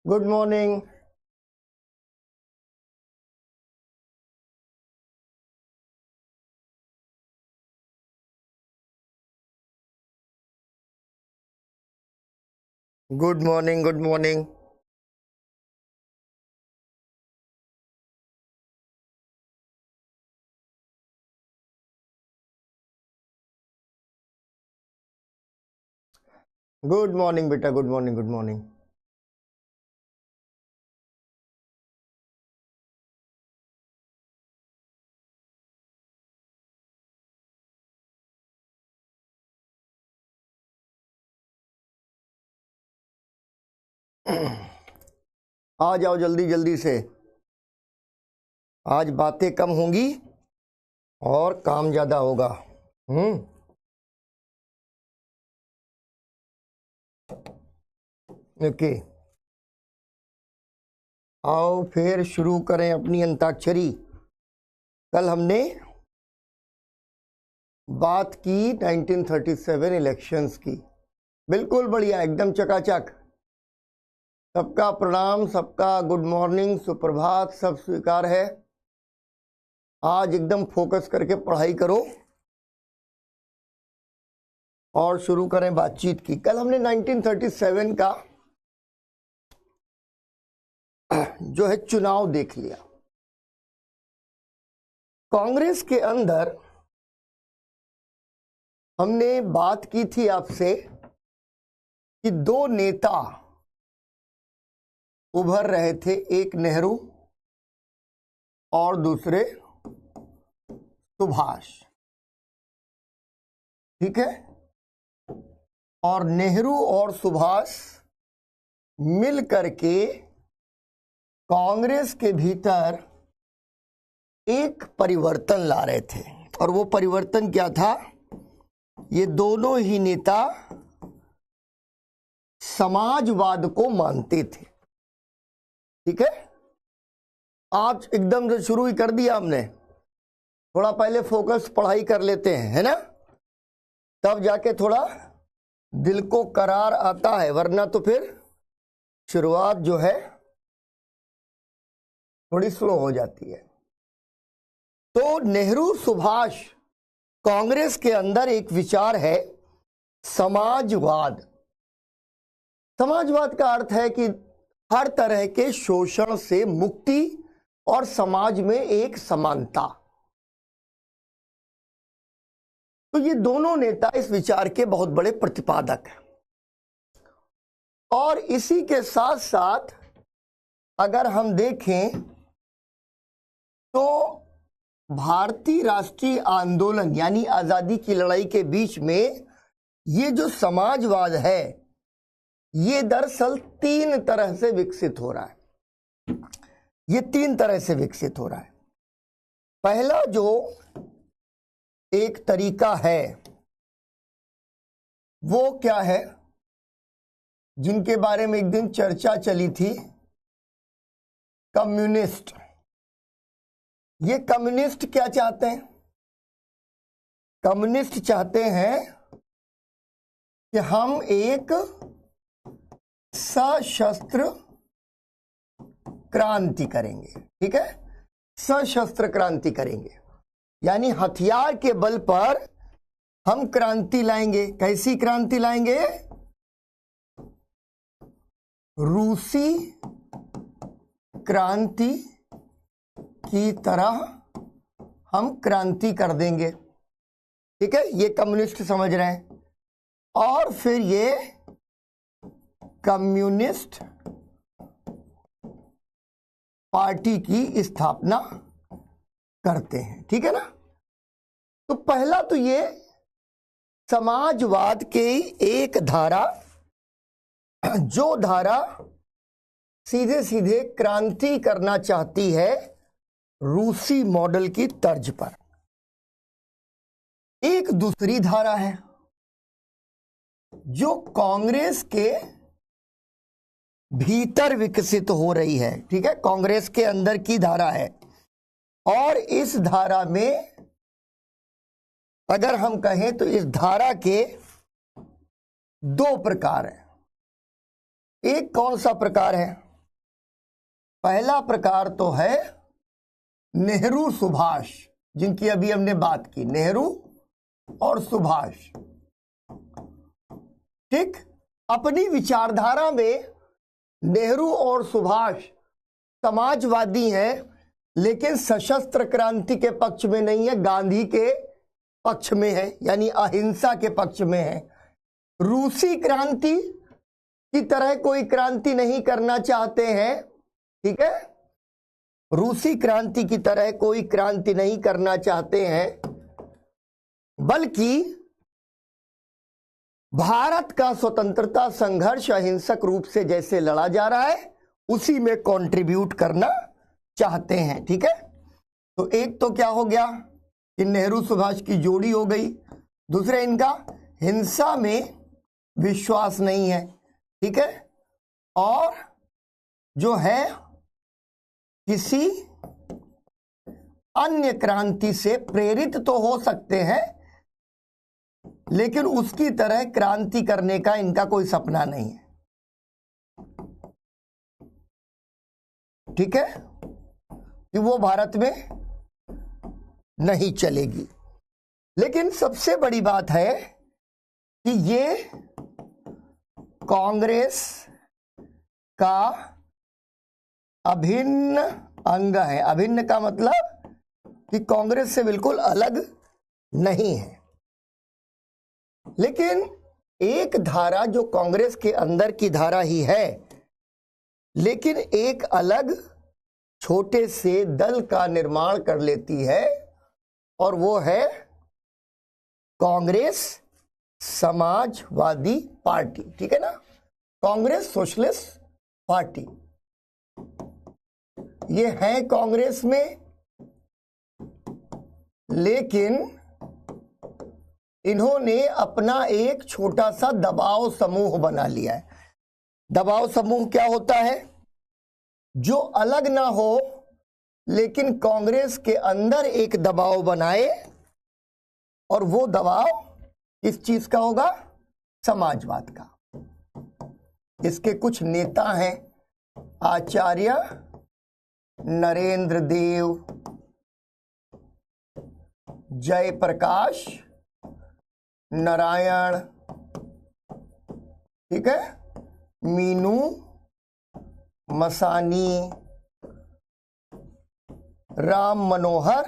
Good morning. Good morning, good morning. Good morning बेटा, good morning, good morning. आ जाओ जल्दी जल्दी से, आज बातें कम होंगी और काम ज्यादा होगा। ओके, आओ फिर शुरू करें अपनी अंताक्षरी। कल हमने बात की 1937 इलेक्शंस की। बिल्कुल बढ़िया, एकदम चकाचक। सबका प्रणाम, सबका गुड मॉर्निंग, सुप्रभात, सब स्वीकार है। आज एकदम फोकस करके पढ़ाई करो और शुरू करें बातचीत की। कल हमने 1937 का जो है चुनाव देख लिया। कांग्रेस के अंदर हमने बात की थी आपसे कि दो नेता उभर रहे थे, एक नेहरू और दूसरे सुभाष। ठीक है, और नेहरू और सुभाष मिल करके कांग्रेस के भीतर एक परिवर्तन ला रहे थे। और वो परिवर्तन क्या था? ये दोनों ही नेता समाजवाद को मानते थे। ठीक है, आज एकदम से शुरू ही कर दिया हमने। थोड़ा पहले फोकस पढ़ाई कर लेते हैं, है ना, तब जाके थोड़ा दिल को करार आता है, वरना तो फिर शुरुआत जो है थोड़ी स्लो हो जाती है। तो नेहरू सुभाष कांग्रेस के अंदर एक विचार है समाजवाद। समाजवाद का अर्थ है कि हर तरह के शोषण से मुक्ति और समाज में एक समानता। तो ये दोनों नेता इस विचार के बहुत बड़े प्रतिपादक हैं। और इसी के साथ साथ अगर हम देखें तो भारतीय राष्ट्रीय आंदोलन यानी आजादी की लड़ाई के बीच में ये जो समाजवाद है ये दरअसल तीन तरह से विकसित हो रहा है। ये तीन तरह से विकसित हो रहा है। पहला जो एक तरीका है वो क्या है, जिनके बारे में एक दिन चर्चा चली थी, कम्युनिस्ट। ये कम्युनिस्ट क्या चाहते हैं? कम्युनिस्ट चाहते हैं कि हम एक सशस्त्र क्रांति करेंगे। ठीक है, सशस्त्र क्रांति करेंगे, यानी हथियार के बल पर हम क्रांति लाएंगे। कैसी क्रांति लाएंगे? रूसी क्रांति की तरह हम क्रांति कर देंगे। ठीक है, ये कम्युनिस्ट समझ रहे हैं। और फिर ये कम्युनिस्ट पार्टी की स्थापना करते हैं। ठीक है ना। तो पहला तो ये समाजवाद की एक धारा, जो धारा सीधे सीधे क्रांति करना चाहती है रूसी मॉडल की तर्ज पर। एक दूसरी धारा है जो कांग्रेस के भीतर विकसित हो रही है। ठीक है, कांग्रेस के अंदर की धारा है। और इस धारा में अगर हम कहें तो इस धारा के दो प्रकार हैं। एक कौन सा प्रकार है? पहला प्रकार तो है नेहरू सुभाष, जिनकी अभी हमने बात की, नेहरू और सुभाष। ठीक, अपनी विचारधारा में नेहरू और सुभाष समाजवादी हैं, लेकिन सशस्त्र क्रांति के पक्ष में नहीं है, गांधी के पक्ष में है, यानी अहिंसा के पक्ष में है। रूसी क्रांति की तरह कोई क्रांति नहीं करना चाहते हैं, ठीक है, रूसी क्रांति की तरह कोई क्रांति नहीं करना चाहते हैं, बल्कि भारत का स्वतंत्रता संघर्ष अहिंसक रूप से जैसे लड़ा जा रहा है उसी में कंट्रीब्यूट करना चाहते हैं। ठीक है, तो एक तो क्या हो गया कि नेहरू सुभाष की जोड़ी हो गई, दूसरे इनका हिंसा में विश्वास नहीं है। ठीक है, और जो है किसी अन्य क्रांति से प्रेरित तो हो सकते हैं, लेकिन उसकी तरह क्रांति करने का इनका कोई सपना नहीं है। ठीक है, कि वो भारत में नहीं चलेगी। लेकिन सबसे बड़ी बात है कि ये कांग्रेस का अभिन्न अंग है। अभिन्न का मतलब कि कांग्रेस से बिल्कुल अलग नहीं है, लेकिन एक धारा जो कांग्रेस के अंदर की धारा ही है, लेकिन एक अलग छोटे से दल का निर्माण कर लेती है, और वो है कांग्रेस समाजवादी पार्टी। ठीक है ना, कांग्रेस सोशलिस्ट पार्टी, ये है कांग्रेस में, लेकिन इन्होंने अपना एक छोटा सा दबाव समूह बना लिया है। दबाव समूह क्या होता है? जो अलग ना हो, लेकिन कांग्रेस के अंदर एक दबाव बनाए, और वो दबाव किस चीज का होगा? समाजवाद का। इसके कुछ नेता हैं, आचार्य नरेंद्र देव, जयप्रकाश नारायण, ठीक है, मीनू मसानी, राम मनोहर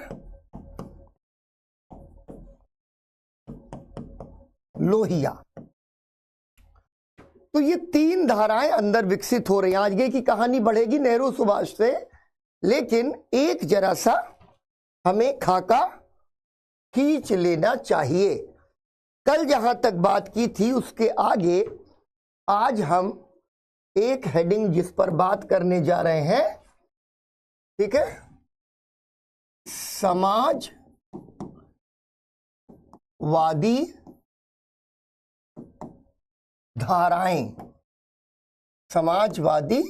लोहिया। तो ये तीन धाराएं अंदर विकसित हो रही हैं। आगे की कहानी बढ़ेगी नेहरू सुभाष से, लेकिन एक जरा सा हमें खाका खींच लेना चाहिए। कल जहां तक बात की थी उसके आगे आज हम एक हेडिंग जिस पर बात करने जा रहे हैं, ठीक है, समाजवादी धाराएं। समाजवादी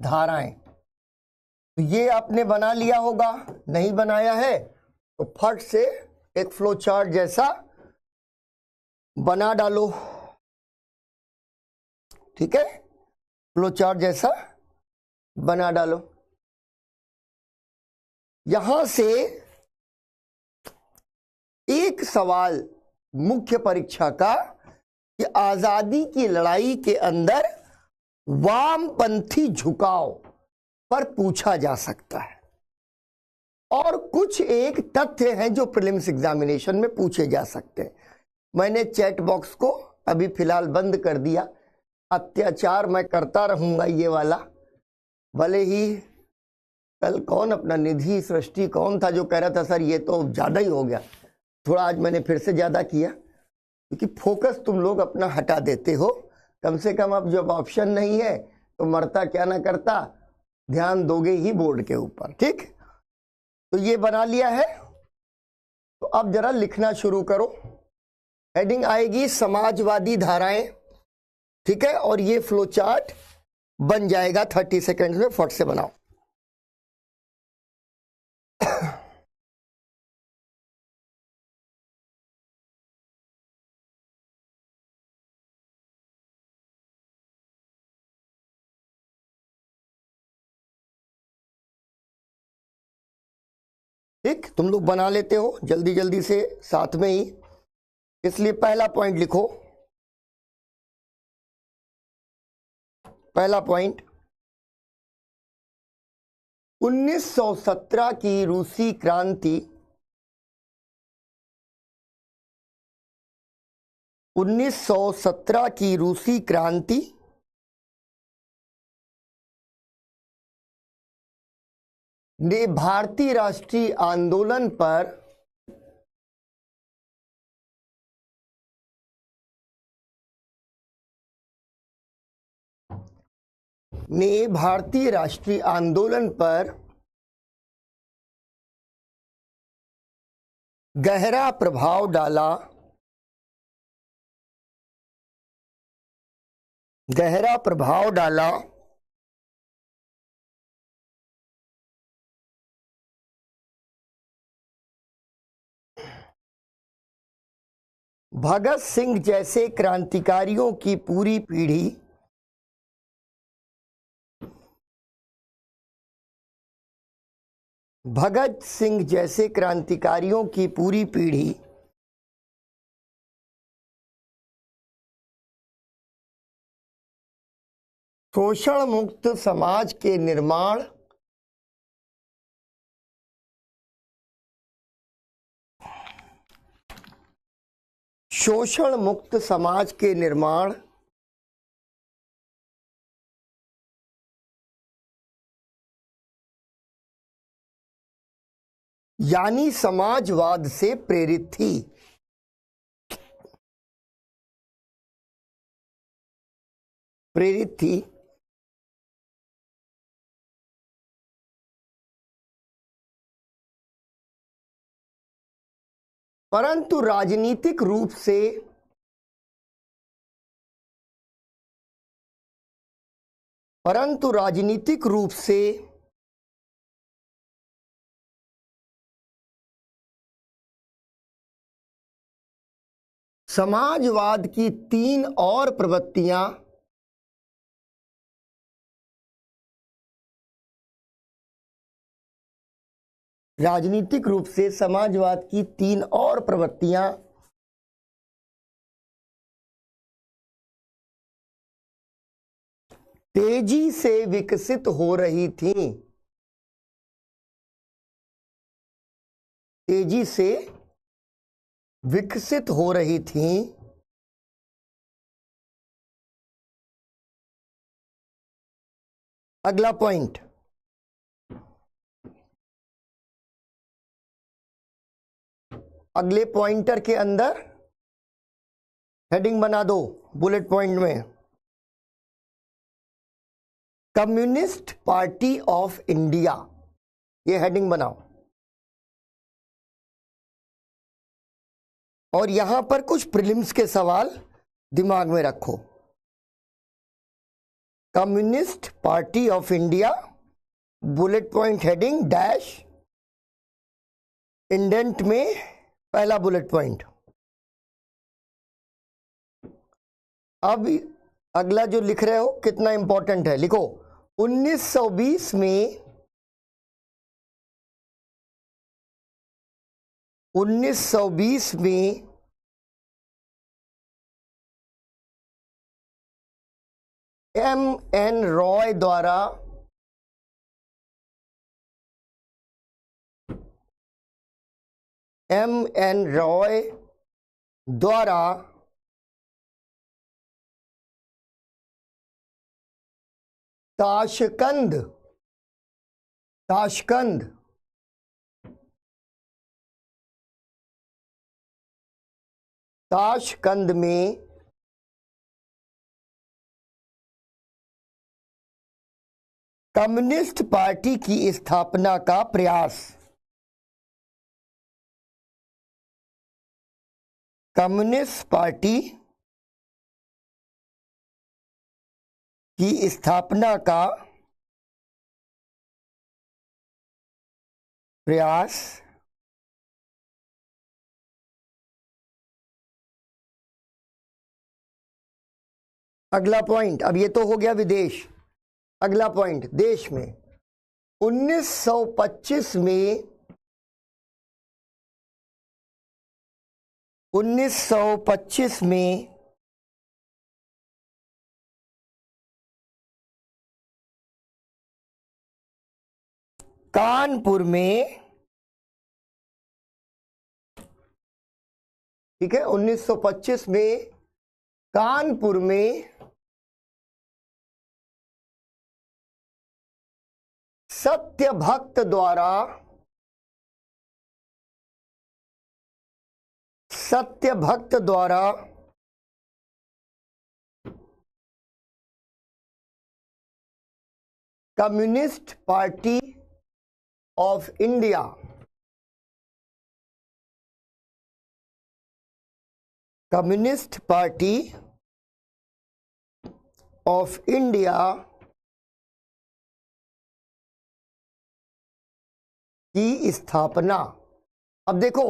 धाराएं, तो ये आपने बना लिया होगा, नहीं बनाया है तो फट से एक फ्लो चार्ट जैसा बना डालो। ठीक है, फ्लो चार्ट जैसा बना डालो। यहां से एक सवाल मुख्य परीक्षा का कि आजादी की लड़ाई के अंदर वामपंथी झुकाव पर पूछा जा सकता है, और कुछ एक तथ्य हैं जो प्रीलिम्स एग्जामिनेशन में पूछे जा सकते हैं। मैंने चैट बॉक्स को अभी फिलहाल बंद कर दिया। अत्याचार मैं करता रहूंगा ये वाला, भले ही कल कौन अपना निधि सृष्टि कौन था जो कह रहा था सर ये तो ज्यादा ही हो गया, थोड़ा आज मैंने फिर से ज्यादा किया, क्योंकि फोकस तुम लोग अपना हटा देते हो। कम से कम अब जब ऑप्शन नहीं है तो मरता क्या ना करता, ध्यान दोगे ही बोर्ड के ऊपर। ठीक, तो ये बना लिया है, तो अब जरा लिखना शुरू करो। हेडिंग आएगी समाजवादी धाराएं, ठीक है, और ये फ्लो चार्ट बन जाएगा 30 सेकेंड में, फट से बनाओ। ठीक, तुम लोग बना लेते हो जल्दी जल्दी से साथ में ही, इसलिए पहला पॉइंट लिखो। पहला पॉइंट, 1917 की रूसी क्रांति 1917 की रूसी क्रांति ने भारतीय राष्ट्रीय आंदोलन पर गहरा प्रभाव डाला। भगत सिंह जैसे क्रांतिकारियों की पूरी पीढ़ी शोषण मुक्त समाज के निर्माण यानी समाजवाद से प्रेरित थी। परंतु राजनीतिक रूप से समाजवाद की तीन और प्रवृत्तियां तेजी से विकसित हो रही थीं। अगला पॉइंट, अगले पॉइंटर के अंदर हेडिंग बना दो बुलेट पॉइंट में, कम्युनिस्ट पार्टी ऑफ इंडिया, ये हेडिंग बनाओ। और यहां पर कुछ प्रीलिम्स के सवाल दिमाग में रखो। Communist party of India, bullet point heading dash, indent में पहला बुलेट पॉइंट। अब अगला जो लिख रहे हो कितना इंपॉर्टेंट है, लिखो 1920 में M.N. रॉय द्वारा ताशकंद में कम्युनिस्ट पार्टी की स्थापना का प्रयास। कम्युनिस्ट पार्टी की स्थापना का प्रयास अगला पॉइंट, अब ये तो हो गया विदेश। अगला पॉइंट देश में 1925 में 1925 में कानपुर में, ठीक है, 1925 में कानपुर में सत्यभक्त द्वारा कम्युनिस्ट पार्टी ऑफ इंडिया की स्थापना। अब देखो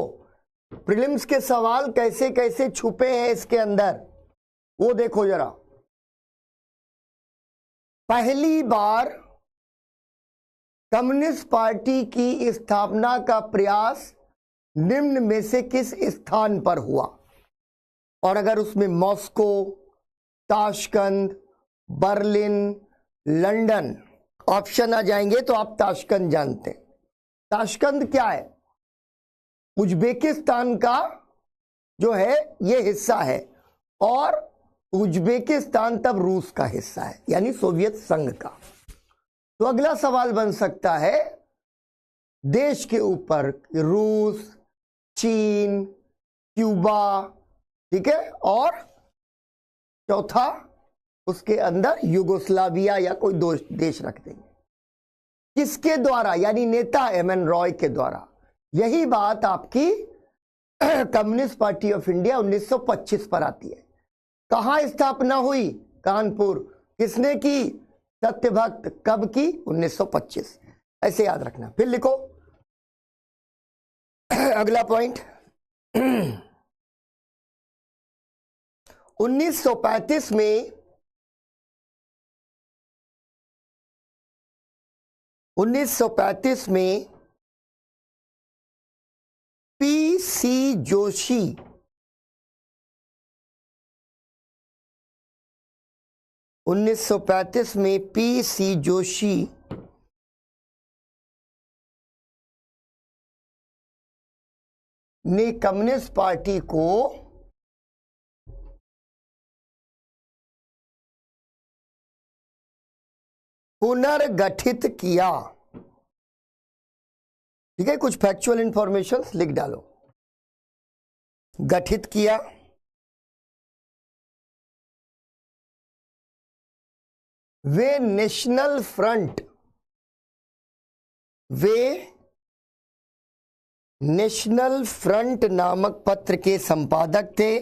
प्रीलिम्स के सवाल कैसे कैसे छुपे हैं इसके अंदर, वो देखो जरा। पहली बार कम्युनिस्ट पार्टी की स्थापना का प्रयास निम्न में से किस स्थान पर हुआ? और अगर उसमें Moscow, Tashkent, Berlin, London option आ जाएंगे तो आप ताशकंद जानते हैं। ताशकंद क्या है? उज्बेकिस्तान का जो है ये हिस्सा है, और उज्बेकिस्तान तब रूस का हिस्सा है, यानी सोवियत संघ का। तो अगला सवाल बन सकता है देश के ऊपर, रूस, चीन, क्यूबा, ठीक है, और चौथा उसके अंदर युगोस्लाविया या कोई देश रख देंगे। किसके द्वारा? यानी नेता एम.एन. रॉय के द्वारा। यही बात आपकी कम्युनिस्ट पार्टी ऑफ इंडिया 1925 पर आती है। कहां स्थापना हुई? कानपुर। किसने की? सत्यभक्त। कब की? 1925। ऐसे याद रखना। फिर लिखो अगला पॉइंट। 1935 में 1935 में पी.सी. जोशी पी.सी. जोशी ने कम्युनिस्ट पार्टी को पुनर्गठित किया। ठीक है, कुछ फैक्चुअल इंफॉर्मेशन लिख डालो। गठित किया, वे नेशनल फ्रंट नामक पत्र के संपादक थे।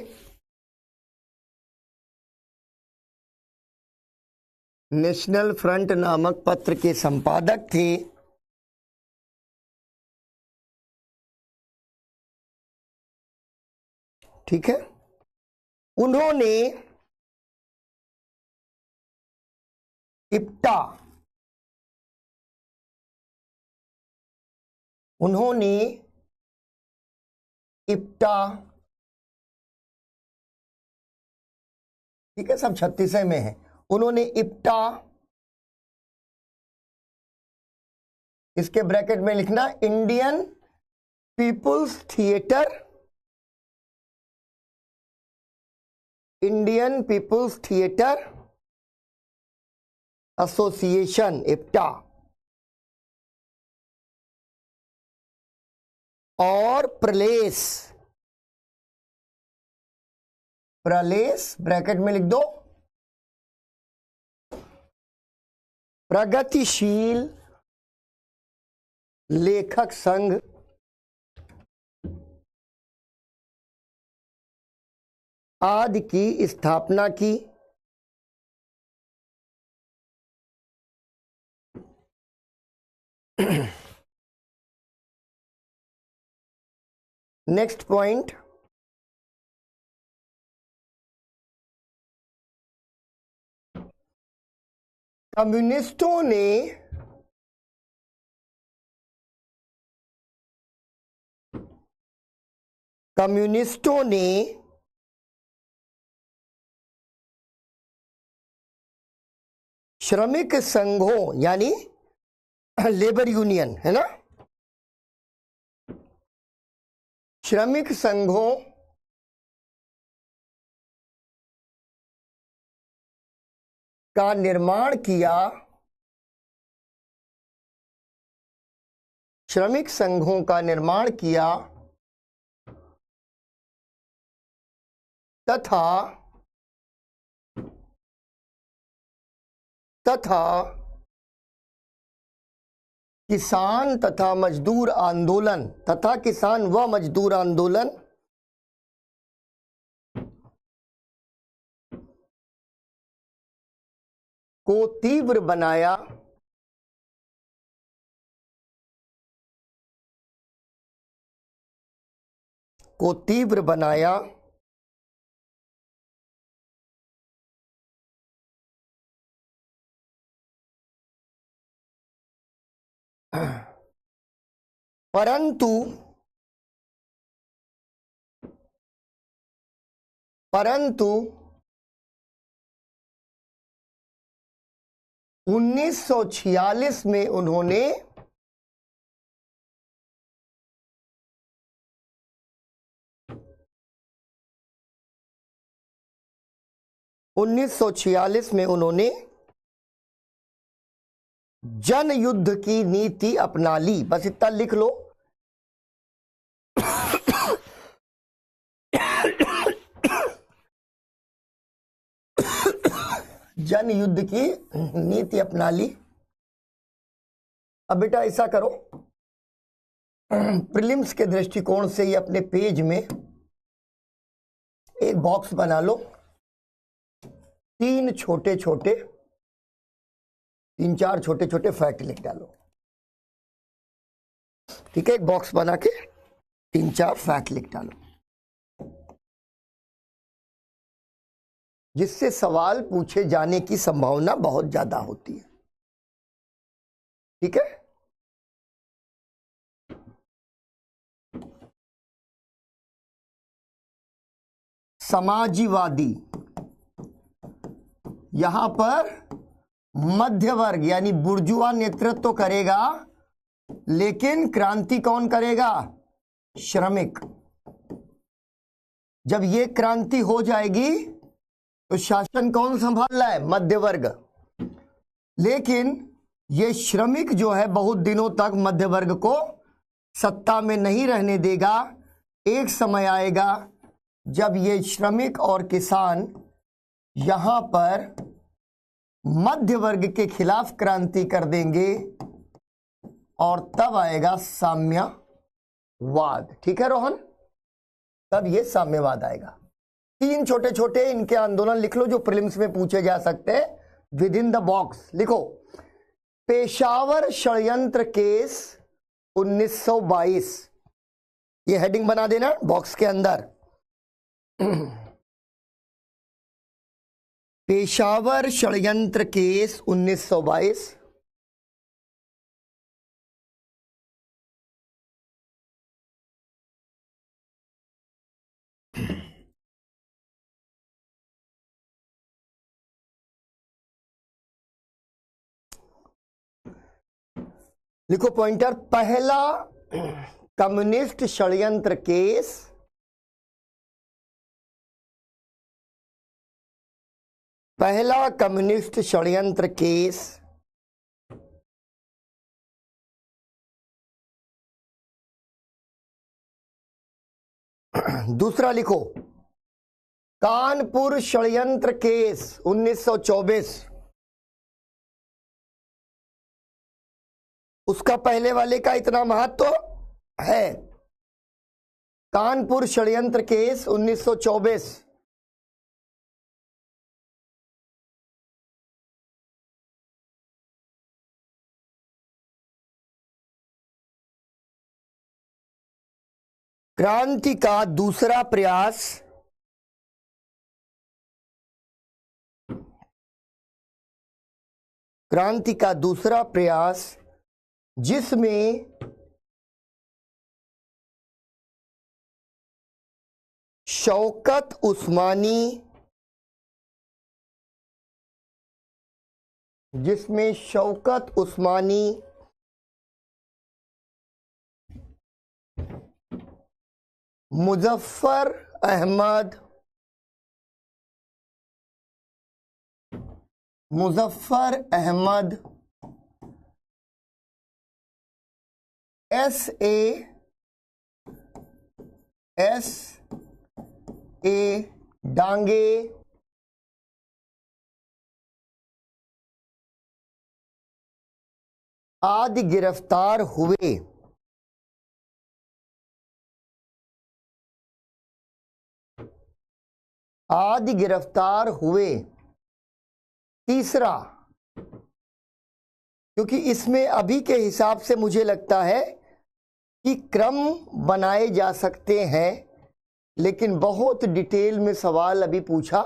नेशनल फ्रंट नामक पत्र के संपादक थे। ठीक है, उन्होंने इप्टा ठीक है, सब 36 में है। उन्होंने इप्टा, इसके ब्रैकेट में लिखना Indian People's Theatre Association, IPTA, और प्रलेस ब्रैकेट में लिख दो प्रगतिशील लेखक संघ आदि की स्थापना की। नेक्स्ट पॉइंट, कम्युनिस्टों ने कम्युनिस्टों ने श्रमिक संघों यानी लेबर यूनियन है ना, श्रमिक संघों का निर्माण किया, श्रमिक संघों का निर्माण किया तथा किसान तथा मजदूर आंदोलन तथा किसान व मजदूर आंदोलन को तीव्र बनाया, परंतु 1946 में उन्होंने 1946 में उन्होंने जन युद्ध की नीति अपना ली। बस इतना लिख लो। जन युद्ध की नीति अपना ली। अब बेटा ऐसा करो, प्रीलिम्स के दृष्टिकोण से ये अपने पेज में एक बॉक्स बना लो, तीन चार छोटे छोटे फैक्ट लिख डालो। ठीक है, एक बॉक्स बना के 3-4 फैक्ट लिख डालो, जिससे सवाल पूछे जाने की संभावना बहुत ज्यादा होती है। ठीक है, समाजवादी, यहां पर मध्य वर्ग यानी बुर्जुआ नेतृत्व करेगा, लेकिन क्रांति कौन करेगा? श्रमिक। जब ये क्रांति हो जाएगी तो शासन कौन संभाल रहा है? मध्य वर्ग। लेकिन ये श्रमिक जो है बहुत दिनों तक मध्य वर्ग को सत्ता में नहीं रहने देगा। एक समय आएगा जब ये श्रमिक और किसान यहां पर मध्य वर्ग के खिलाफ क्रांति कर देंगे और तब आएगा साम्यवाद। ठीक है रोहन, तब ये साम्यवाद आएगा। तीन छोटे छोटे इनके आंदोलन लिख लो जो प्रीलिम्स में पूछे जा सकते हैं। विद इन द बॉक्स लिखो, पेशावर षड्यंत्र केस 1922, ये हेडिंग बना देना बॉक्स के अंदर। पेशावर षड्यंत्र केस 1922। लिखो पॉइंटर, पहला कम्युनिस्ट षड्यंत्र केस, पहला कम्युनिस्ट षड्यंत्र केस दूसरा लिखो कानपुर षड्यंत्र केस 1924। उसका पहले वाले का इतना महत्व है। कानपुर षड्यंत्र केस 1924। क्रांति का दूसरा प्रयास, क्रांति का दूसरा प्रयास जिसमें शौकत उस्मानी, जिसमें शौकत उस्मानी, मुजफ्फर अहमद, एस ए डांगे, आदि गिरफ्तार हुए। तीसरा, क्योंकि इसमें अभी के हिसाब से मुझे लगता है कि क्रम बनाए जा सकते हैं, लेकिन बहुत डिटेल में सवाल अभी पूछा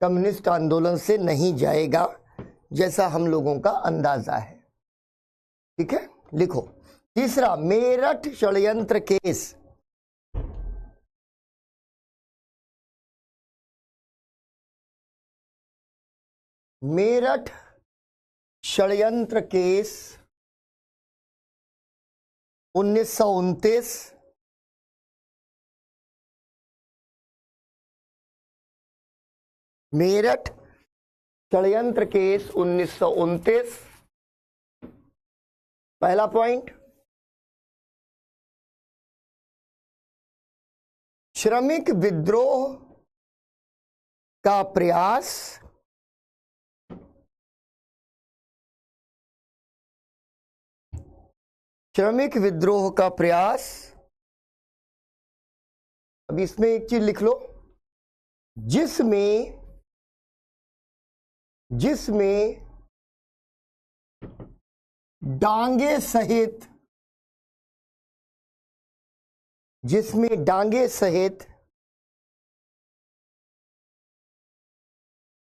कम्युनिस्ट आंदोलन से नहीं जाएगा, जैसा हम लोगों का अंदाजा है। ठीक है, लिखो। तीसरा, मेरठ षड्यंत्र केस। मेरठ षड्यंत्र केस 1929। मेरठ षड्यंत्र केस 1929, पहला पॉइंट। श्रमिक विद्रोह का प्रयास, श्रमिक विद्रोह का प्रयास। अब इसमें एक चीज लिख लो, जिसमें डांगे सहित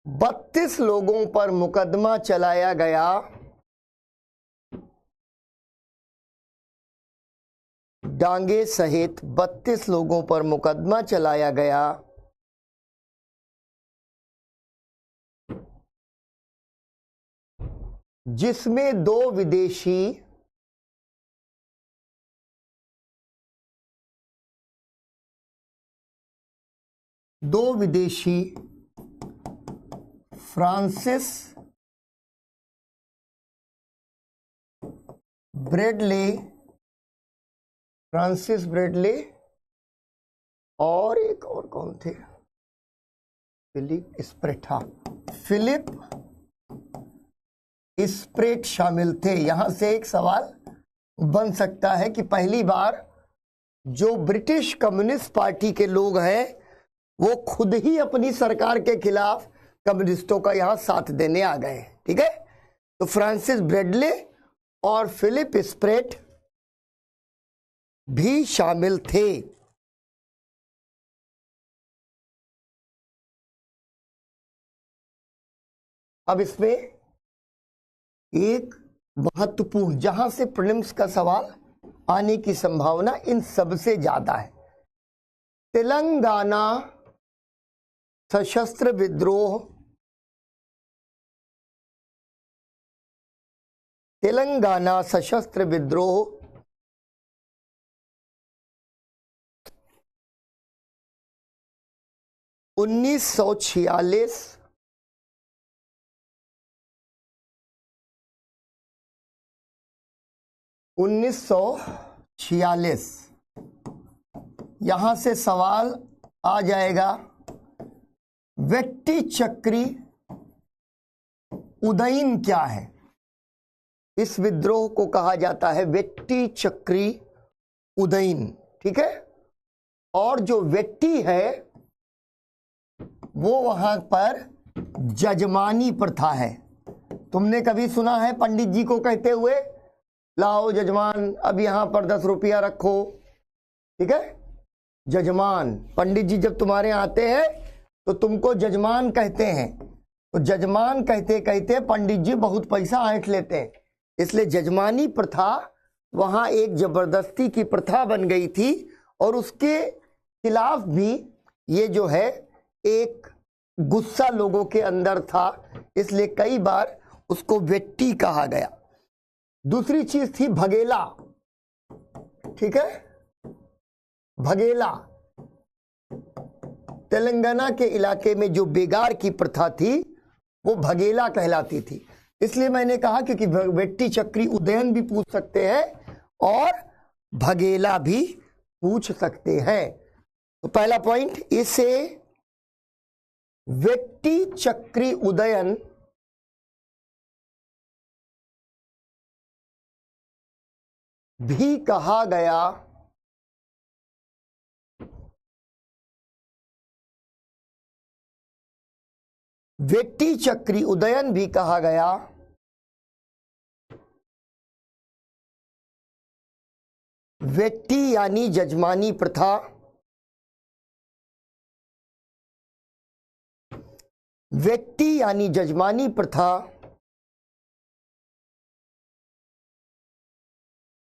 32 लोगों पर मुकदमा चलाया गया। डांगे सहित 32 लोगों पर मुकदमा चलाया गया, जिसमें दो विदेशी फ्रांसिस ब्रैडले और एक और कौन थे, फिलिप स्प्रेट शामिल थे। यहां से एक सवाल बन सकता है कि पहली बार जो ब्रिटिश कम्युनिस्ट पार्टी के लोग हैं वो खुद ही अपनी सरकार के खिलाफ कम्युनिस्टों का यहां साथ देने आ गए। ठीक है, तो फ्रांसिस ब्रैडले और फिलिप स्प्रेट भी शामिल थे। अब इसमें एक महत्वपूर्ण, जहां से प्रीलिम्स का सवाल आने की संभावना इन सबसे ज्यादा है, तेलंगाना सशस्त्र विद्रोह। तेलंगाना सशस्त्र विद्रोह 1946। यहां से सवाल आ जाएगा, वेट्टी चक्री उदयन क्या है? इस विद्रोह को कहा जाता है वेट्टी चक्री उदयन। ठीक है, और जो वेट्टी है वो वहां पर जजमानी प्रथा है। तुमने कभी सुना है पंडित जी को कहते हुए, लाओ जजमान अब यहां पर 10 रुपया रखो? ठीक है, जजमान, पंडित जी जब तुम्हारे आते हैं तो तुमको जजमान कहते हैं, तो जजमान कहते कहते पंडित जी बहुत पैसा ऐंठ लेते हैं, इसलिए जजमानी प्रथा वहां एक जबरदस्ती की प्रथा बन गई थी और उसके खिलाफ भी ये जो है एक गुस्सा लोगों के अंदर था, इसलिए कई बार उसको वेट्टी कहा गया। दूसरी चीज थी भगेला, ठीक है, भगेला। तेलंगाना के इलाके में जो बेगार की प्रथा थी वो भगेला कहलाती थी। इसलिए मैंने कहा क्योंकि वेट्टी चक्री उदयन भी पूछ सकते हैं और भगेला भी पूछ सकते हैं। तो पहला पॉइंट, इसे वेट्टी चक्री उदयन भी कहा गया। वेट्टी चक्री उदयन भी कहा गया। वेट्टी यानी जजमानी प्रथा, वेट्टी यानी जजमानी प्रथा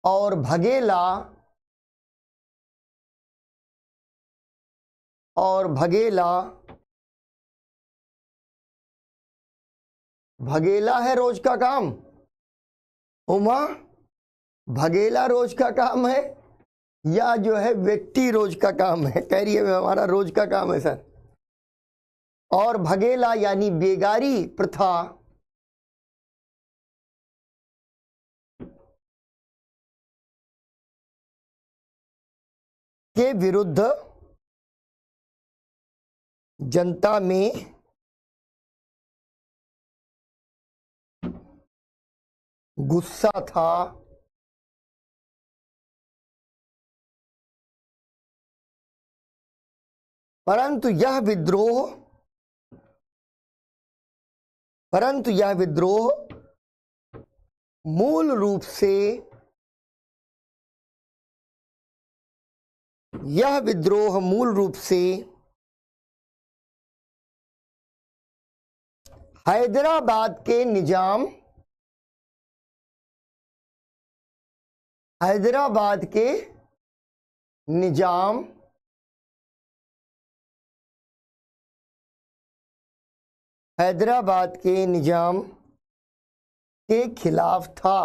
और भगेला भगेला है रोज का काम। उमा, भगेला रोज का काम है या जो है वेट्टी रोज का काम है? कह रही है हमारा रोज का काम है सर। और भगेला यानी बेगारी प्रथा के विरुद्ध जनता में गुस्सा था। परंतु यह विद्रोह मूल रूप से हैदराबाद के निजाम के खिलाफ था।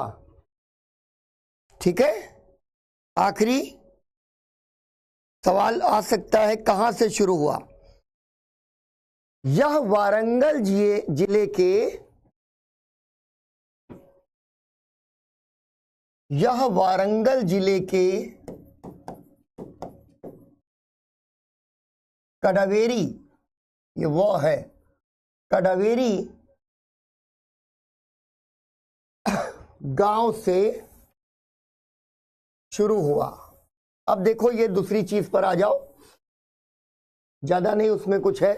ठीक है, आखिरी सवाल आ सकता है, कहां से शुरू हुआ? यह वारंगल जिले के कडावेरी, ये वो है कडावेरी गांव से शुरू हुआ। अब देखो ये दूसरी चीज पर आ जाओ, ज्यादा नहीं उसमें कुछ है,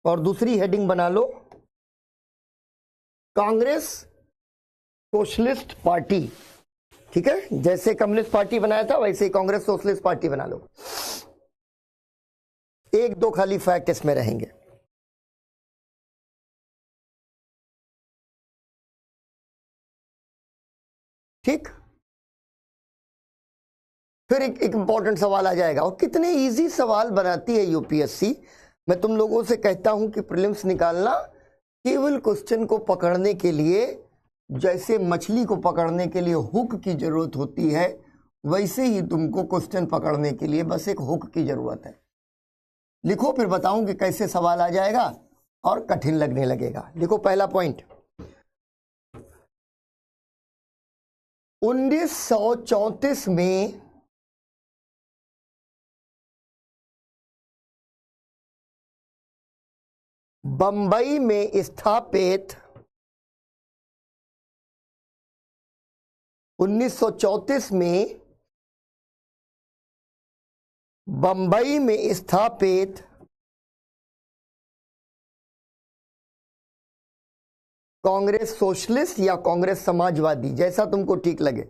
और दूसरी हेडिंग बना लो, कांग्रेस सोशलिस्ट पार्टी। ठीक है, जैसे कम्युनिस्ट पार्टी बनाया था वैसे ही कांग्रेस सोशलिस्ट पार्टी बना लो। एक दो खाली फैक्ट इसमें रहेंगे। ठीक, फिर एक इंपॉर्टेंट सवाल आ जाएगा, और कितने इजी सवाल बनाती है यूपीएससी। मैं तुम लोगों से कहता हूं कि प्रीलिम्स निकालना केवल क्वेश्चन को पकड़ने के लिए, जैसे मछली को पकड़ने के लिए हुक की जरूरत होती है, वैसे ही तुमको क्वेश्चन पकड़ने के लिए बस एक हुक की जरूरत है। लिखो, फिर बताऊं कि कैसे सवाल आ जाएगा और कठिन लगने लगेगा। देखो पहला पॉइंट, 1934 में बंबई में स्थापित 1934 में बंबई में स्थापित कांग्रेस सोशलिस्ट या कांग्रेस समाजवादी, जैसा तुमको ठीक लगे,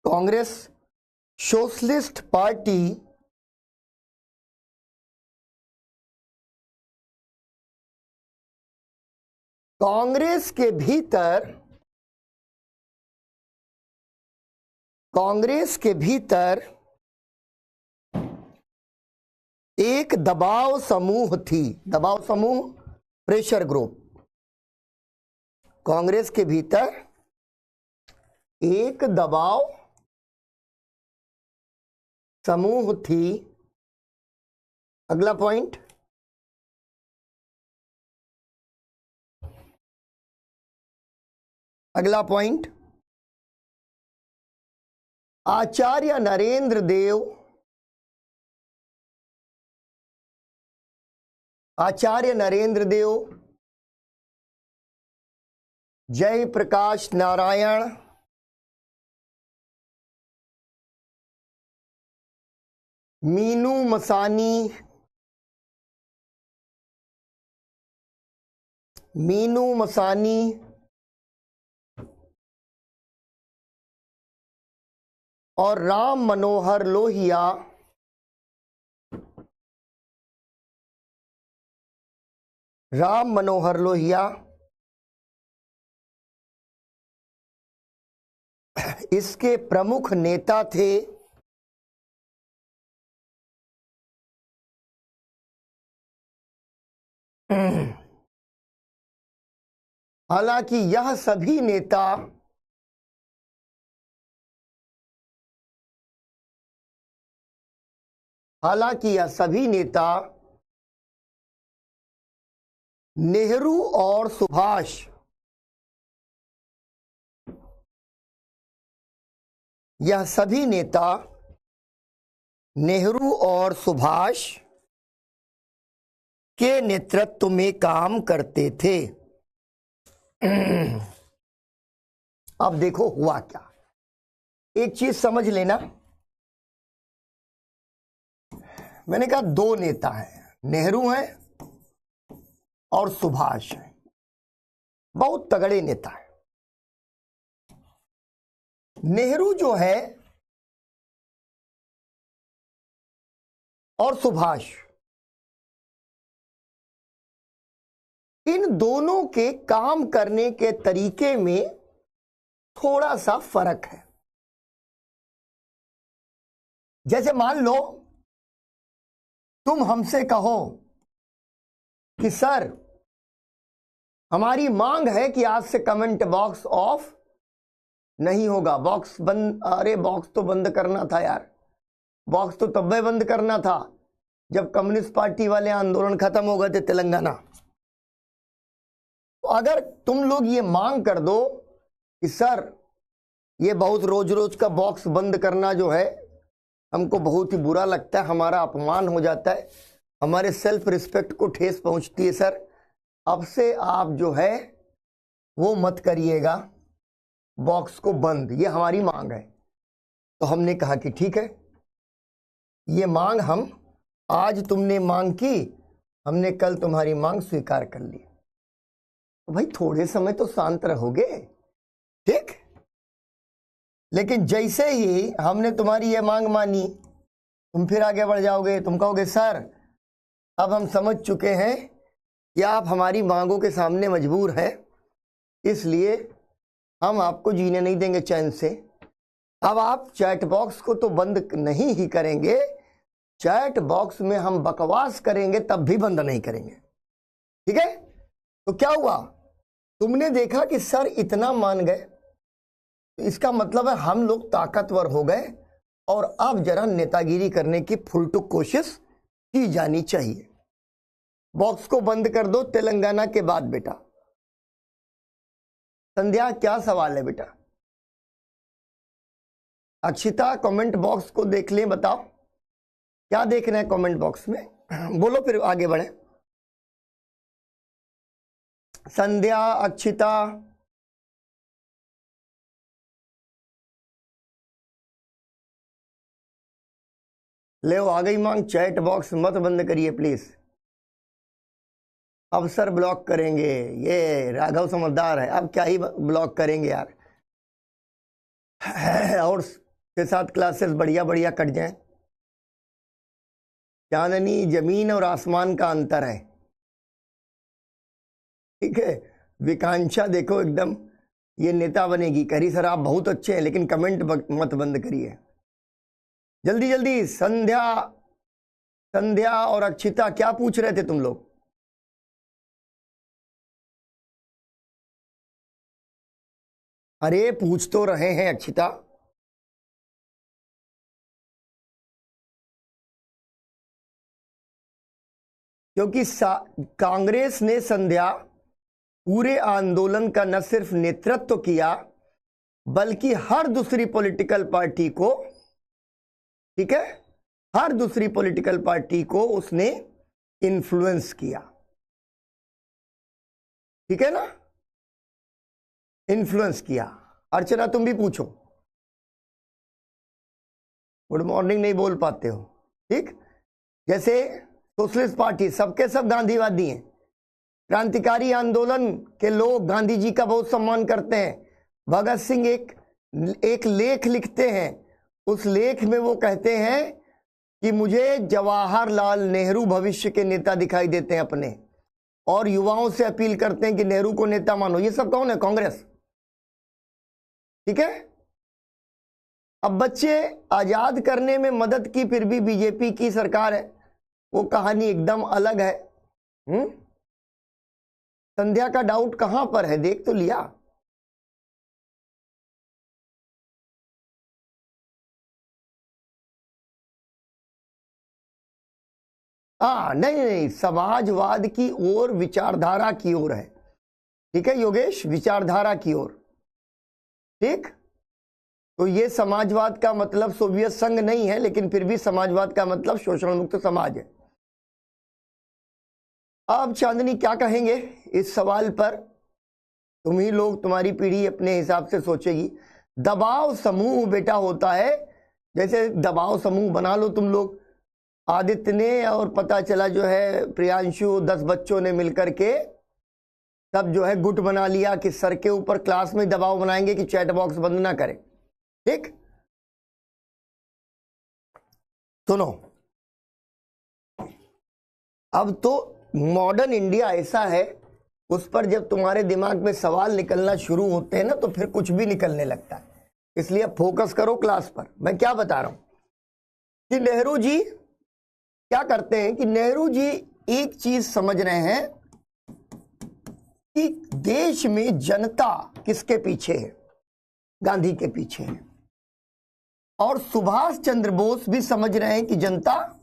कांग्रेस सोशलिस्ट पार्टी कांग्रेस के भीतर कांग्रेस के भीतर एक दबाव समूह थी, दबाव समूह, प्रेशर ग्रुप। कांग्रेस के भीतर एक दबाव समूह थी। अगला पॉइंट, अगला पॉइंट, आचार्य नरेंद्र देव, आचार्य नरेंद्र देव, जय प्रकाश नारायण, मीनू मसानी, मीनू मसानी, और राम मनोहर लोहिया राम मनोहर लोहिया इसके प्रमुख नेता थे। हालांकि यह सभी नेता नेहरू और सुभाष, यह सभी नेता नेहरू और सुभाष के नेतृत्व में काम करते थे। अब देखो हुआ क्या, एक चीज समझ लेना। मैंने कहा दो नेता हैं, नेहरू हैं और सुभाष हैं, बहुत तगड़े नेता हैं। नेहरू जो है और सुभाष, इन दोनों के काम करने के तरीके में थोड़ा सा फर्क है। जैसे मान लो तुम हमसे कहो कि सर हमारी मांग है कि आज से कमेंट बॉक्स ऑफ नहीं होगा, बॉक्स बंद। अरे बॉक्स तो बंद करना था यार, बॉक्स तो तब बंद करना था जब कम्युनिस्ट पार्टी वाले आंदोलन खत्म हो गए थे तेलंगाना। तो अगर तुम लोग ये मांग कर दो कि सर ये बहुत रोज रोज का बॉक्स बंद करना जो है हमको बहुत ही बुरा लगता है, हमारा अपमान हो जाता है, हमारे सेल्फ रिस्पेक्ट को ठेस पहुंचती है, सर अब से आप जो है वो मत करिएगा बॉक्स को बंद, ये हमारी मांग है। तो हमने कहा कि ठीक है, ये मांग हम आज तुमने मांग की, हमने कल तुम्हारी मांग स्वीकार कर ली। तो भाई थोड़े समय तो शांत रहोगे, ठीक? लेकिन जैसे ही हमने तुम्हारी ये मांग मानी, तुम फिर आगे बढ़ जाओगे, तुम कहोगे सर अब हम समझ चुके हैं कि आप हमारी मांगों के सामने मजबूर हैं, इसलिए हम आपको जीने नहीं देंगे चैन से। अब आप चैट बॉक्स को तो बंद नहीं ही करेंगे, चैट बॉक्स में हम बकवास करेंगे तब भी बंद नहीं करेंगे, ठीक है? तो क्या हुआ, तुमने देखा कि सर इतना मान गए, तो इसका मतलब है हम लोग ताकतवर हो गए और अब जरा नेतागिरी करने की फुलटुक कोशिश की जानी चाहिए। बॉक्स को बंद कर दो तेलंगाना के बाद। बेटा संध्या क्या सवाल है बेटा? अक्षिता कमेंट बॉक्स को देख लें, बताओ क्या देखना है कमेंट बॉक्स में, बोलो फिर आगे बढ़े। संध्या, अक्षिता, ले आ गई मांग, चैट बॉक्स मत बंद करिए प्लीज। अब सर ब्लॉक करेंगे, ये राघव समझदार है, अब क्या ही ब्लॉक करेंगे यार। और 6-7 क्लासेस बढ़िया बढ़िया कट जाएं। चांदनी जमीन और आसमान का अंतर है, ठीक है? विकांक्षा देखो एकदम ये नेता बनेगी। कह रही सर आप बहुत अच्छे हैं लेकिन कमेंट मत बंद करिए। जल्दी जल्दी। संध्या और अक्षिता क्या पूछ रहे थे तुम लोग? अरे पूछ तो रहे हैं अक्षिता। क्योंकि कांग्रेस ने संध्या पूरे आंदोलन का न सिर्फ नेतृत्व किया बल्कि हर दूसरी पॉलिटिकल पार्टी को, ठीक है, हर दूसरी पॉलिटिकल पार्टी को उसने इन्फ्लुएंस किया। ठीक है ना, इन्फ्लुएंस किया। अर्चना तुम भी पूछो। गुड मॉर्निंग नहीं बोल पाते हो, ठीक। जैसे सोशलिस्ट पार्टी सबके सब गांधीवादी हैं। क्रांतिकारी आंदोलन के लोग गांधी जी का बहुत सम्मान करते हैं। भगत सिंह एक लेख लिखते हैं, उस लेख में वो कहते हैं कि मुझे जवाहरलाल नेहरू भविष्य के नेता दिखाई देते हैं अपने, और युवाओं से अपील करते हैं कि नेहरू को नेता मानो। ये सब कौन है? कांग्रेस। ठीक है। अब बच्चे आजाद करने में मदद की, फिर भी बीजेपी की सरकार है, वो कहानी एकदम अलग है। संध्या का डाउट कहां पर है, देख तो लिया। नहीं, समाजवाद की ओर, विचारधारा की ओर है। ठीक है योगेश, विचारधारा की ओर। ठीक, तो ये समाजवाद का मतलब सोवियत संघ नहीं है, लेकिन फिर भी समाजवाद का मतलब शोषण मुक्त समाज है। अब चांदनी क्या कहेंगे इस सवाल पर? तुम ही लोग, तुम्हारी पीढ़ी अपने हिसाब से सोचेगी। दबाव समूह बेटा होता है, जैसे दबाव समूह बना लो तुम लोग। आदित्य ने और पता चला जो है प्रियांशु, 10 बच्चों ने मिलकर के तब जो है गुट बना लिया कि सर के ऊपर क्लास में दबाव बनाएंगे कि चैट बॉक्स बंद ना करें। ठीक, सुनो, अब तो मॉडर्न इंडिया ऐसा है, उस पर जब तुम्हारे दिमाग में सवाल निकलना शुरू होते हैं ना तो फिर कुछ भी निकलने लगता है। इसलिए फोकस करो क्लास पर। मैं क्या बता रहा हूं कि नेहरू जी क्या करते हैं कि नेहरू जी एक चीज समझ रहे हैं कि देश में जनता किसके पीछे है? गांधी के पीछे है। और सुभाष चंद्र बोस भी समझ रहे हैं कि जनता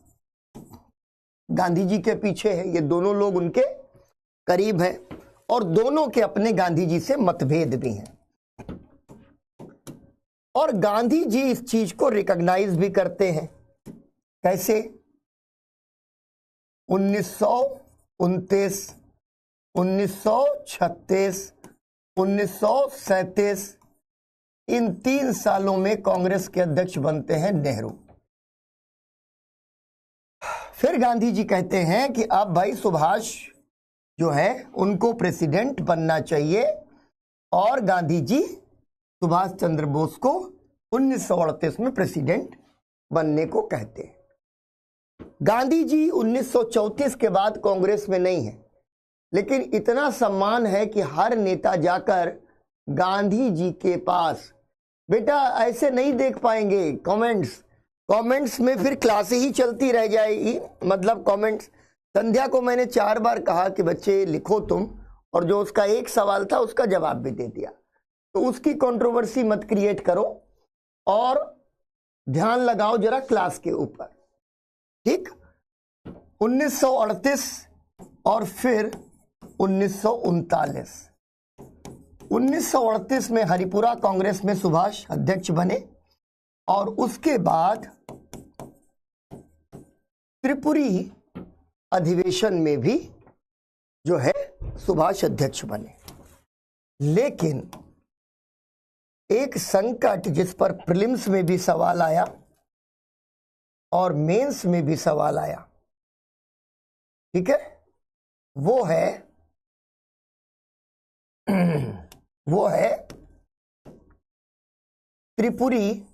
गांधी जी के पीछे है। ये दोनों लोग उनके करीब हैं और दोनों के अपने गांधी जी से मतभेद भी हैं, और गांधी जी इस चीज को रिकॉग्नाइज भी करते हैं। कैसे? 1929, 1936, 1937, इन 3 सालों में कांग्रेस के अध्यक्ष बनते हैं नेहरू। फिर गांधी जी कहते हैं कि अब भाई सुभाष जो है उनको प्रेसिडेंट बनना चाहिए, और गांधी जी सुभाष चंद्र बोस को 1938 में प्रेसिडेंट बनने को कहते हैं। गांधी जी 1934 के बाद कांग्रेस में नहीं है, लेकिन इतना सम्मान है कि हर नेता जाकर गांधी जी के पास, बेटा ऐसे नहीं देख पाएंगे कमेंट्स में फिर क्लास ही चलती रह जाएगी। मतलब कमेंट्स, संध्या को मैंने 4 बार कहा कि बच्चे लिखो तुम, और जो उसका एक सवाल था उसका जवाब भी दे दिया। तो उसकी कंट्रोवर्सी मत क्रिएट करो और ध्यान लगाओ जरा क्लास के ऊपर। ठीक, 1938 और फिर 1939। 1938 में हरिपुरा कांग्रेस में सुभाष अध्यक्ष बने, और उसके बाद त्रिपुरी अधिवेशन में भी जो है सुभाष अध्यक्ष बने। लेकिन एक संकट जिस पर प्रीलिम्स में भी सवाल आया और मेंस में भी सवाल आया, ठीक है, वो है त्रिपुरी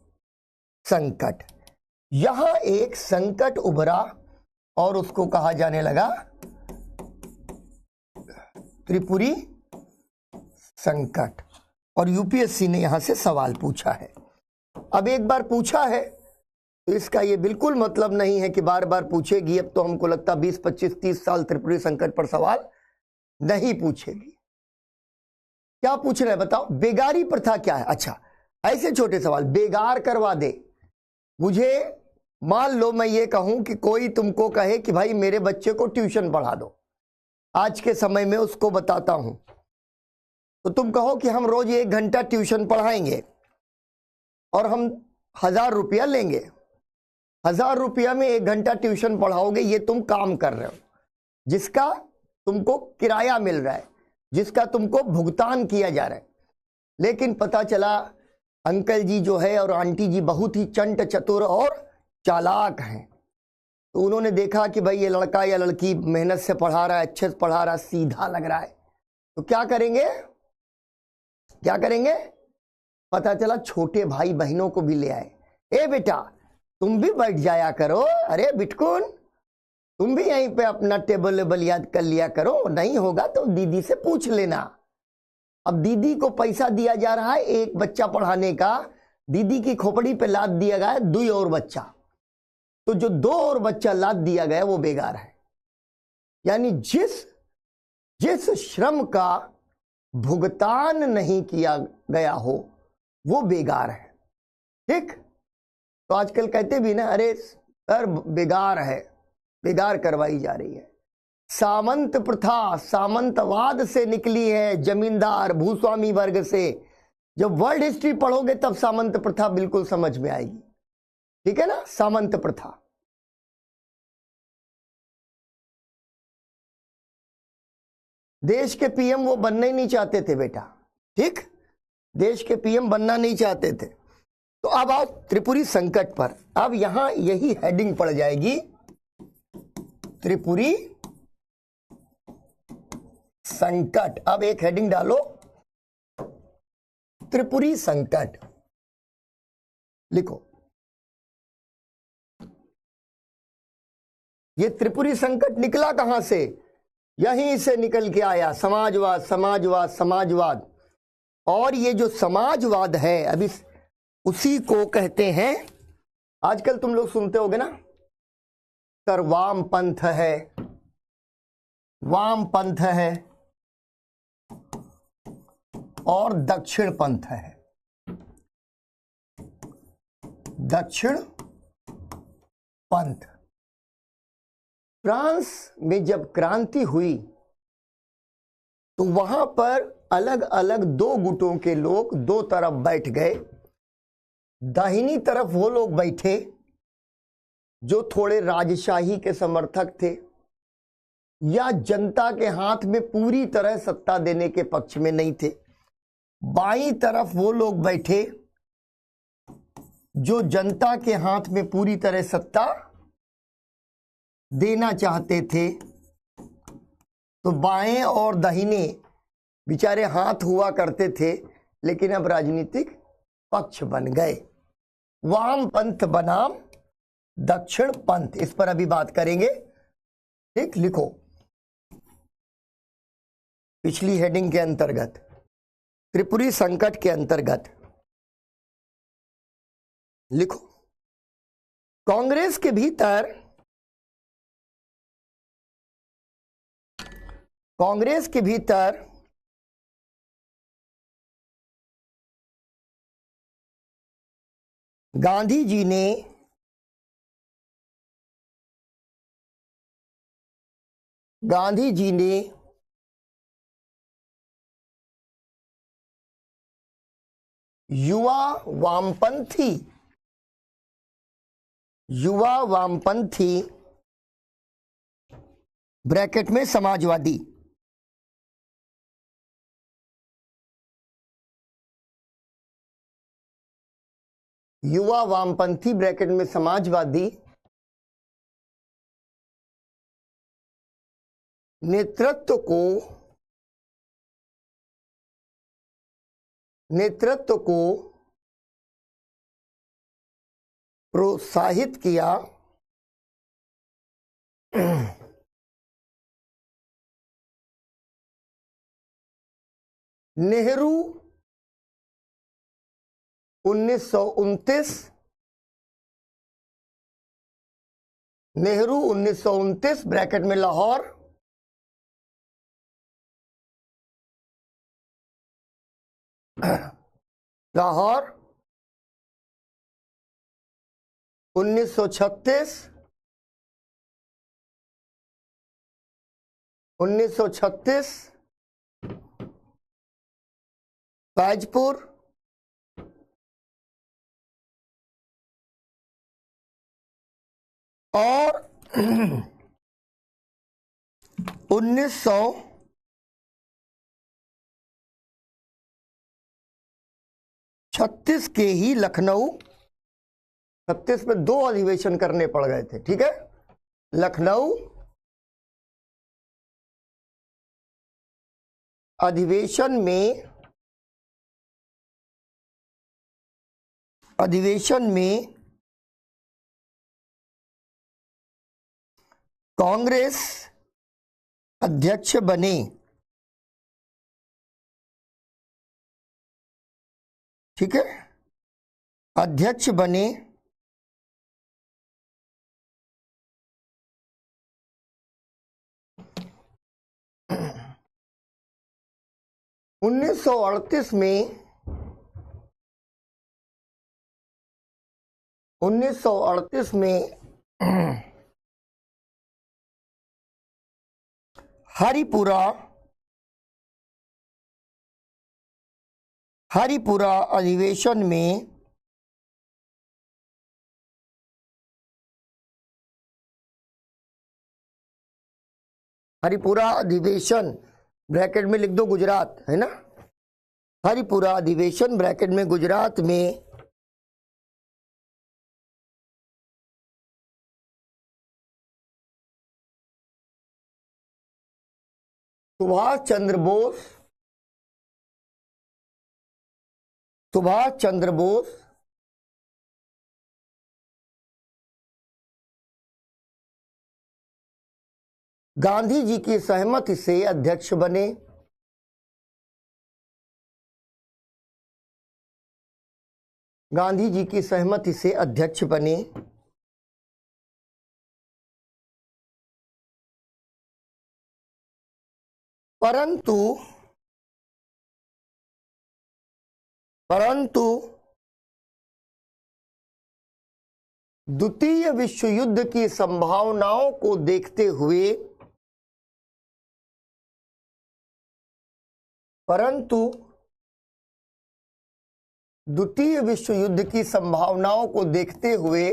संकट। यहां एक संकट उभरा और उसको कहा जाने लगा त्रिपुरी संकट। और यूपीएससी ने यहां से सवाल पूछा है। अब एक बार पूछा है तो इसका ये बिल्कुल मतलब नहीं है कि बार बार पूछेगी। अब तो हमको लगता 20, 25, 30 साल त्रिपुरी संकट पर सवाल नहीं पूछेगी। क्या पूछ रहे हैं बताओ? बेगारी प्रथा क्या है? अच्छा, ऐसे छोटे सवाल, बेगार करवा दे। मुझे मान लो मैं ये कहूं कि कोई तुमको कहे कि भाई मेरे बच्चे को ट्यूशन पढ़ा दो, आज के समय में उसको बताता हूं, तो तुम कहो कि हम रोज 1 घंटा ट्यूशन पढ़ाएंगे और हम 1000 रुपया लेंगे। 1000 रुपया में 1 घंटा ट्यूशन पढ़ाओगे, ये तुम काम कर रहे हो, जिसका तुमको किराया मिल रहा है, जिसका तुमको भुगतान किया जा रहा है। लेकिन पता चला अंकल जी जो है और आंटी जी बहुत ही चंट चतुर और चालाक हैं। तो उन्होंने देखा कि भाई ये लड़का या लड़की मेहनत से पढ़ा रहा है, अच्छे से पढ़ा रहा है, सीधा लग रहा है, तो क्या करेंगे? क्या करेंगे? पता चला छोटे भाई बहनों को भी ले आए। ए बेटा तुम भी बैठ जाया करो, अरे बिटकुन तुम भी यहीं पे अपना टेबल लेबल याद कर लिया करो, नहीं होगा तो दीदी से पूछ लेना। अब दीदी को पैसा दिया जा रहा है एक बच्चा पढ़ाने का, दीदी की खोपड़ी पे लाद दिया गया है 2 और बच्चा, तो जो 2 और बच्चा लाद दिया गया वो बेकार है। यानी जिस श्रम का भुगतान नहीं किया गया हो वो बेकार है। ठीक? तो आजकल कहते भी ना, अरे सर बेकार है, बेकार करवाई जा रही है। सामंत प्रथा सामंतवाद से निकली है, जमींदार भूस्वामी वर्ग से। जब वर्ल्ड हिस्ट्री पढ़ोगे तब सामंत प्रथा बिल्कुल समझ में आएगी। ठीक है ना? सामंत प्रथा। देश के पीएम वो बनना ही नहीं चाहते थे बेटा। ठीक? देश के पीएम बनना नहीं चाहते थे। तो अब आओ त्रिपुरी संकट पर। अब यहां यही हेडिंग पड़ जाएगी, त्रिपुरी संकट। अब एक हेडिंग डालो, त्रिपुरी संकट लिखो। ये त्रिपुरी संकट निकला कहां से? यहीं से निकल के आया, समाजवाद समाजवाद समाजवाद। और ये जो समाजवाद है अभी उसी को कहते हैं, आजकल तुम लोग सुनते होगे ना सर वाम पंथ है, वाम पंथ है और दक्षिण पंथ है। दक्षिण पंथ। फ्रांस में जब क्रांति हुई तो वहां पर अलग अलग 2 गुटों के लोग 2 तरफ बैठ गए। दाहिनी तरफ वो लोग बैठे जो थोड़े राजशाही के समर्थक थे या जनता के हाथ में पूरी तरह सत्ता देने के पक्ष में नहीं थे। बाईं तरफ वो लोग बैठे जो जनता के हाथ में पूरी तरह सत्ता देना चाहते थे। तो बाएं और दाहिने बेचारे हाथ हुआ करते थे, लेकिन अब राजनीतिक पक्ष बन गए। वाम पंथ बनाम दक्षिण पंथ, इस पर अभी बात करेंगे। ठीक? लिखो पिछली हेडिंग के अंतर्गत, त्रिपुरी संकट के अंतर्गत लिखो, कांग्रेस के भीतर गांधी जी ने युवा वामपंथी ब्रैकेट में समाजवादी, युवा वामपंथी ब्रैकेट में समाजवादी नेतृत्व को प्रोत्साहित किया नेहरू 1929, नेहरू 1929 ब्रैकेट में लाहौर, लाहौर 1936, 1936 ताजपुर, और 1936 के ही लखनऊ, 36 में 2 अधिवेशन करने पड़ गए थे, ठीक है। लखनऊ अधिवेशन में कांग्रेस अध्यक्ष बने, ठीक है, अध्यक्ष बने 1938 में 1938 में हरिपुरा अधिवेशन में हरिपुरा अधिवेशन ब्रैकेट में लिख दो गुजरात, है ना। हरिपुरा अधिवेशन ब्रैकेट में गुजरात में सुभाष चंद्र बोस गांधी जी की सहमति से अध्यक्ष बने। गांधी जी की सहमति से अध्यक्ष बने। परंतु द्वितीय विश्व युद्ध की संभावनाओं को देखते हुए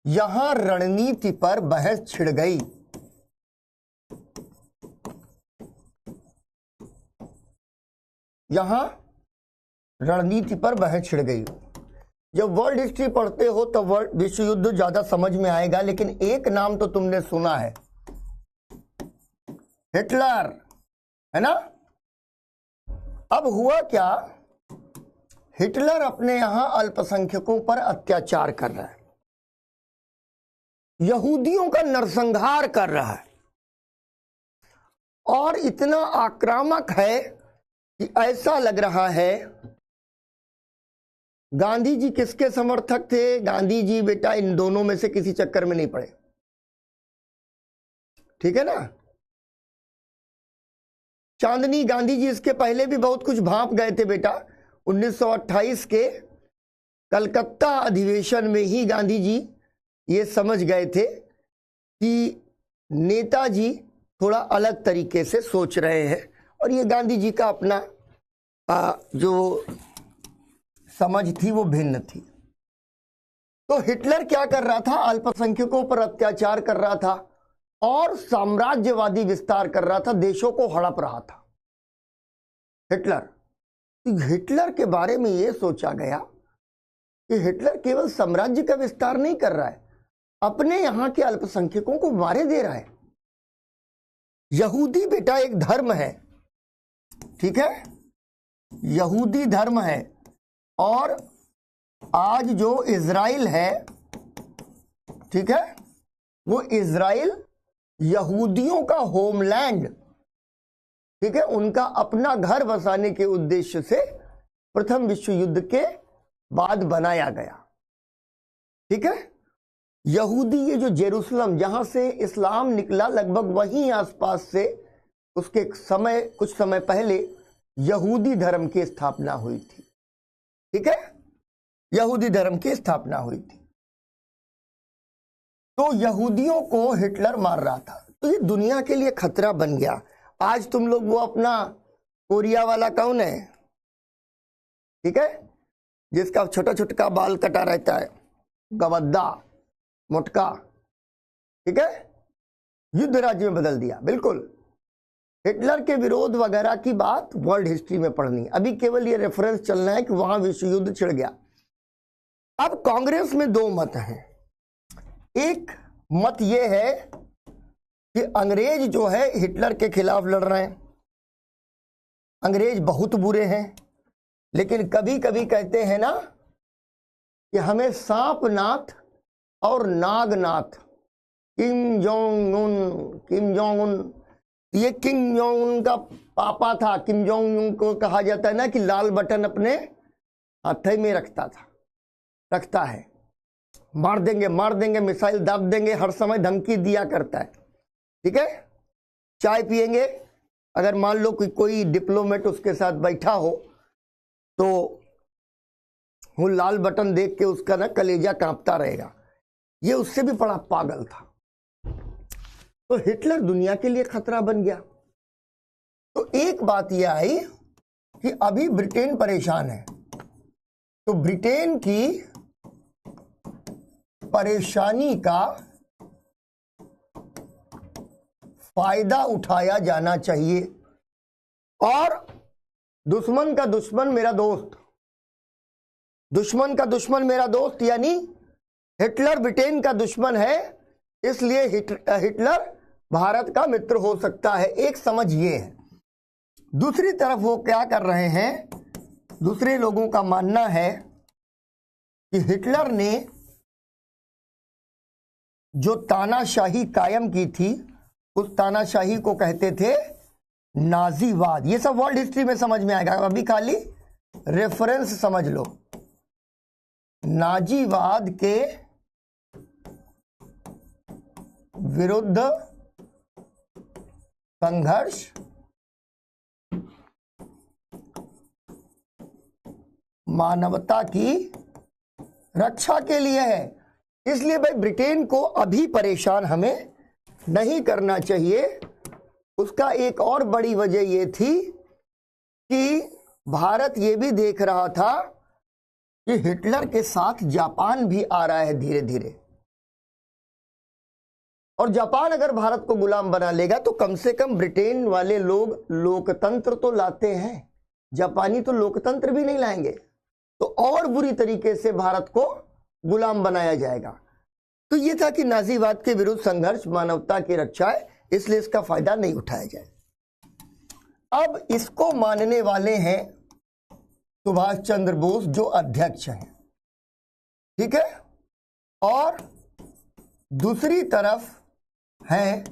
यहां रणनीति पर बहस छिड़ गई। जब वर्ल्ड हिस्ट्री पढ़ते हो तो वर्ल्ड विश्व युद्ध ज्यादा समझ में आएगा, लेकिन एक नाम तो तुमने सुना है, हिटलर, है ना। अब हुआ क्या, हिटलर अपने यहां अल्पसंख्यकों पर अत्याचार कर रहा है, यहूदियों का नरसंहार कर रहा है, और इतना आक्रामक है कि ऐसा लग रहा है। गांधी जी किसके समर्थक थे? गांधी जी बेटा इन दोनों में से किसी चक्कर में नहीं पड़े, ठीक है ना। चांदनी गांधी जी इसके पहले भी बहुत कुछ भांप गए थे बेटा। 1928 के कलकत्ता अधिवेशन में ही गांधी जी ये समझ गए थे कि नेताजी थोड़ा अलग तरीके से सोच रहे हैं, और ये गांधी जी का अपना जो समझ थी वो भिन्न थी। तो हिटलर क्या कर रहा था? अल्पसंख्यकों पर अत्याचार कर रहा था और साम्राज्यवादी विस्तार कर रहा था, देशों को हड़प रहा था हिटलर के बारे में यह सोचा गया कि हिटलर केवल साम्राज्य का विस्तार नहीं कर रहा है, अपने यहां के अल्पसंख्यकों को मारे दे रहा है। यहूदी बेटा एक धर्म है, ठीक है, यहूदी धर्म है, और आज जो इजराइल है, ठीक है, वो इजराइल यहूदियों का होमलैंड ठीक है, उनका अपना घर बसाने के उद्देश्य से प्रथम विश्व युद्ध के बाद बनाया गया। ठीक है, यहूदी ये जो जेरूसलम जहां से इस्लाम निकला लगभग वहीं आसपास से उसके समय कुछ समय पहले यहूदी धर्म की स्थापना हुई थी। ठीक है, यहूदी धर्म की स्थापना हुई थी। तो यहूदियों को हिटलर मार रहा था, तो ये दुनिया के लिए खतरा बन गया। आज तुम लोग वो अपना कोरिया वाला कौन है, ठीक है, जिसका छोटा छोटा बाल कटा रहता है, गवद्दा मोटका, ठीक है, युद्ध राज्य में बदल दिया। बिल्कुल हिटलर के विरोध वगैरह की बात वर्ल्ड हिस्ट्री में पढ़नी, अभी केवल ये रेफरेंस चलना है कि वहां विश्व युद्ध छिड़ गया। अब कांग्रेस में दो मत हैं। एक मत ये है कि अंग्रेज जो है हिटलर के खिलाफ लड़ रहे हैं, अंग्रेज बहुत बुरे हैं, लेकिन कभी कभी कहते हैं ना कि हमें सांपनाथ और नागनाथ, किम जोंग उन, ये किम जोंग उन का पापा था। किम जोंग उन को कहा जाता है ना कि लाल बटन अपने हाथ में रखता है, मार देंगे मिसाइल दाब देंगे, हर समय धमकी दिया करता है। ठीक है, चाय पिएंगे, अगर मान लो कि कोई डिप्लोमेट उसके साथ बैठा हो तो वो लाल बटन देख के उसका ना कलेजा कांपता रहेगा। ये उससे भी बड़ा पागल था। तो हिटलर दुनिया के लिए खतरा बन गया। तो एक बात यह आई कि अभी ब्रिटेन परेशान है, तो ब्रिटेन की परेशानी का फायदा उठाया जाना चाहिए। और दुश्मन का दुश्मन मेरा दोस्त, दुश्मन का दुश्मन मेरा दोस्त, यानी हिटलर ब्रिटेन का दुश्मन है, इसलिए हिटलर भारत का मित्र हो सकता है। एक समझ ये है। दूसरी तरफ वो क्या कर रहे हैं, दूसरे लोगों का मानना है कि हिटलर ने जो तानाशाही कायम की थी, उस तानाशाही को कहते थे नाजीवाद। ये सब वर्ल्ड हिस्ट्री में समझ में आएगा, अभी खाली रेफरेंस समझ लो। नाजीवाद के विरुद्ध संघर्ष मानवता की रक्षा के लिए है। इसलिए भाई ब्रिटेन को अभी परेशान हमें नहीं करना चाहिए। उसका एक और बड़ी वजह यह थी कि भारत ये भी देख रहा था कि हिटलर के साथ जापान भी आ रहा है धीरे धीरे, और जापान अगर भारत को गुलाम बना लेगा तो कम से कम ब्रिटेन वाले लोग लोकतंत्र तो लाते हैं, जापानी तो लोकतंत्र भी नहीं लाएंगे, तो और बुरी तरीके से भारत को गुलाम बनाया जाएगा। तो यह था कि नाजीवाद के विरुद्ध संघर्ष मानवता की रक्षा है, इसलिए इसका फायदा नहीं उठाया जाए। अब इसको मानने वाले हैं सुभाष चंद्र बोस जो अध्यक्ष हैं, ठीक है, और दूसरी तरफ हैं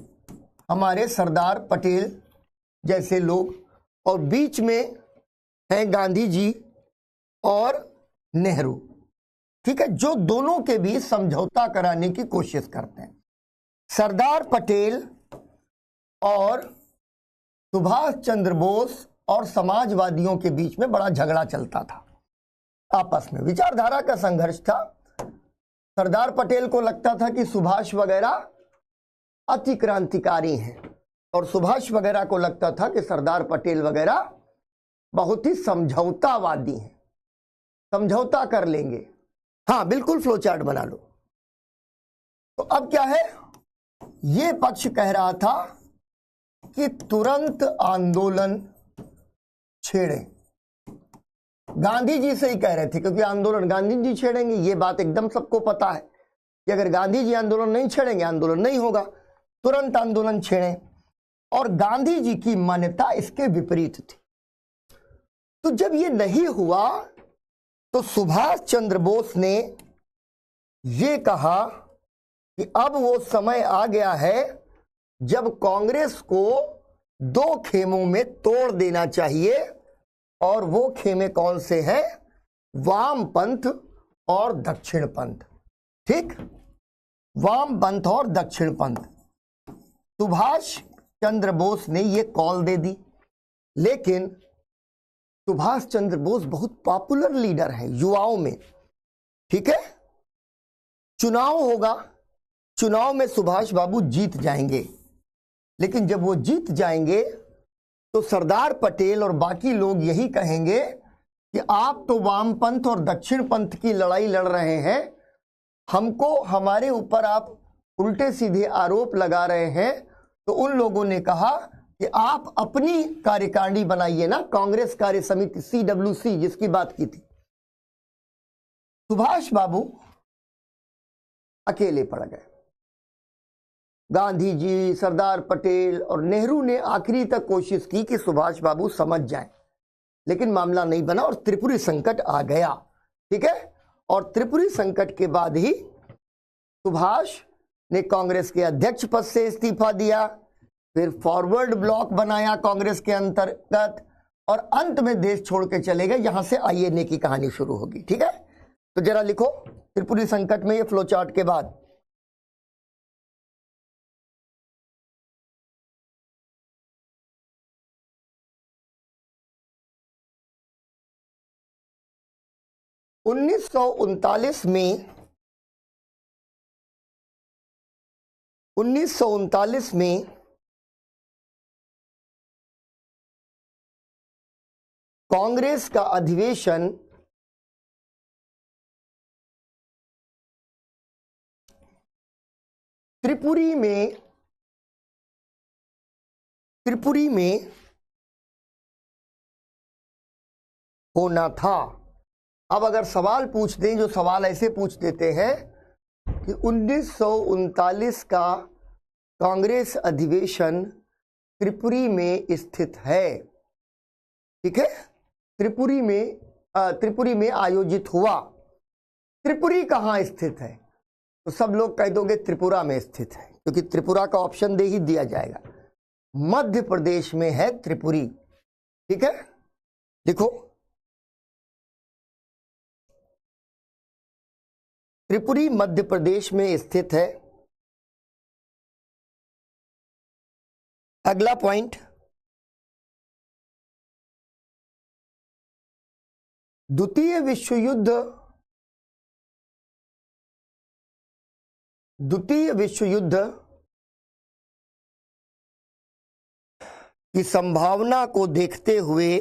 हमारे सरदार पटेल जैसे लोग, और बीच में हैं गांधी जी और नेहरू, ठीक है, जो दोनों के बीच समझौता कराने की कोशिश करते हैं। सरदार पटेल और सुभाष चंद्र बोस और समाजवादियों के बीच में बड़ा झगड़ा चलता था, आपस में विचारधारा का संघर्ष था। सरदार पटेल को लगता था कि सुभाष वगैरह अति क्रांतिकारी हैं, और सुभाष वगैरह को लगता था कि सरदार पटेल वगैरह बहुत ही समझौतावादी हैं, समझौता कर लेंगे। हाँ बिल्कुल, फ्लो चार्ट बना लो। तो अब क्या है, ये पक्ष कह रहा था कि तुरंत आंदोलन छेड़ें। गांधी जी से ही कह रहे थे, क्योंकि आंदोलन गांधी जी छेड़ेंगे, ये बात एकदम सबको पता है कि अगर गांधी जी आंदोलन नहीं छेड़ेंगे आंदोलन नहीं होगा, तुरंत आंदोलन छेड़ें। और गांधी जी की मान्यता इसके विपरीत थी। तो जब ये नहीं हुआ तो सुभाष चंद्र बोस ने ये कहा कि अब वो समय आ गया है जब कांग्रेस को दो खेमों में तोड़ देना चाहिए, और वो खेमे कौन से हैं? वामपंथ और दक्षिण पंथ। ठीक, वामपंथ और दक्षिण पंथ। सुभाष चंद्र बोस ने ये कॉल दे दी, लेकिन सुभाष चंद्र बोस बहुत पॉपुलर लीडर हैं युवाओं में। ठीक है, चुनाव होगा, चुनाव में सुभाष बाबू जीत जाएंगे, लेकिन जब वो जीत जाएंगे तो सरदार पटेल और बाकी लोग यही कहेंगे कि आप तो वामपंथ और दक्षिण पंथ की लड़ाई लड़ रहे हैं, हमको हमारे ऊपर आप उल्टे सीधे आरोप लगा रहे हैं। तो उन लोगों ने कहा कि आप अपनी कार्यकारिणी बनाइए ना, कांग्रेस कार्य समिति CWC जिसकी बात की थी। सुभाष बाबू अकेले पड़ गए। गांधी जी, सरदार पटेल और नेहरू ने आखिरी तक कोशिश की कि सुभाष बाबू समझ जाएं, लेकिन मामला नहीं बना और त्रिपुरी संकट आ गया। ठीक है, और त्रिपुरी संकट के बाद ही सुभाष ने कांग्रेस के अध्यक्ष पद से इस्तीफा दिया, फिर फॉरवर्ड ब्लॉक बनाया कांग्रेस के अंतर्गत, और अंत में देश छोड़ के चले गए। यहां से INA की कहानी शुरू होगी। ठीक है, तो जरा लिखो त्रिपुरी संकट में ये फ्लो चार्ट के बाद। उन्नीस सौ उनतालीस में कांग्रेस का अधिवेशन त्रिपुरी में होना था। अब अगर सवाल पूछ दें, जो सवाल ऐसे पूछ देते हैं कि 1939 का कांग्रेस अधिवेशन त्रिपुरी में स्थित है। ठीक है, त्रिपुरी में आयोजित हुआ। त्रिपुरी कहाँ स्थित है? तो सब लोग कह दोगे त्रिपुरा में स्थित है, क्योंकि त्रिपुरा का ऑप्शन दे ही दिया जाएगा। मध्य प्रदेश में है त्रिपुरी। ठीक है, लिखो त्रिपुरी मध्य प्रदेश में स्थित है। अगला पॉइंट, द्वितीय विश्व युद्ध की संभावना को देखते हुए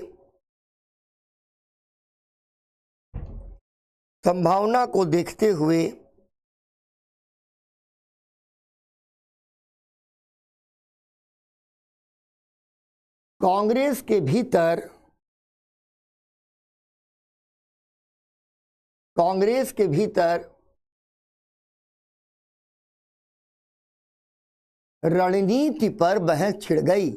कांग्रेस के भीतर रणनीति पर बहस छिड़ गई।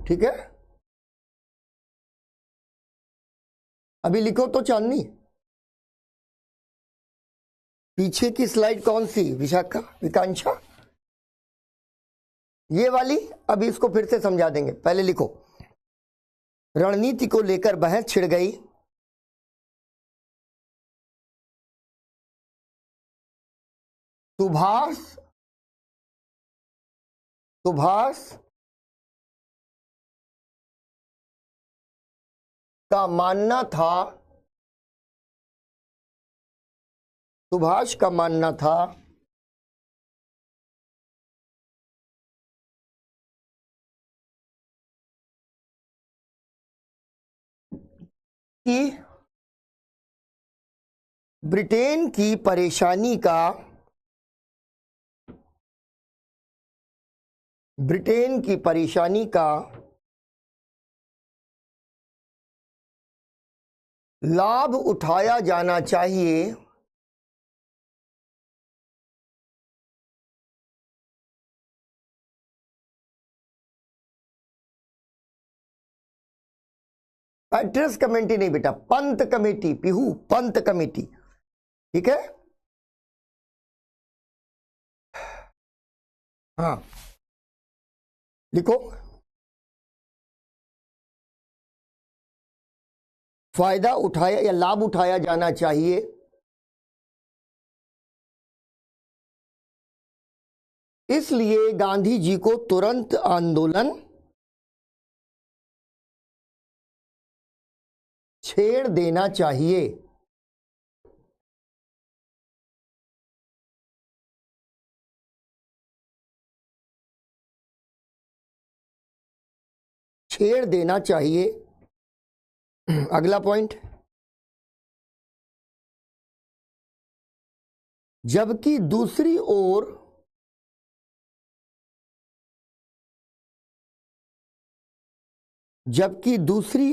ठीक है, अभी लिखो तो चांदनी। पीछे की स्लाइड कौन सी? विशाखा, विकांक्षा, ये वाली। अभी इसको फिर से समझा देंगे, पहले लिखो। रणनीति को लेकर बहस छिड़ गई। सुभाष का मानना था कि ब्रिटेन की परेशानी का लाभ उठाया जाना चाहिए पैट्रस कमेटी नहीं बेटा, पंत कमेटी, पिहू पंत कमेटी। ठीक है। हाँ, लिखो। फायदा उठाया या लाभ उठाया जाना चाहिए इसलिए गांधी जी को तुरंत आंदोलन छेड़ देना चाहिए। छेड़ देना चाहिए। अगला पॉइंट, जबकि दूसरी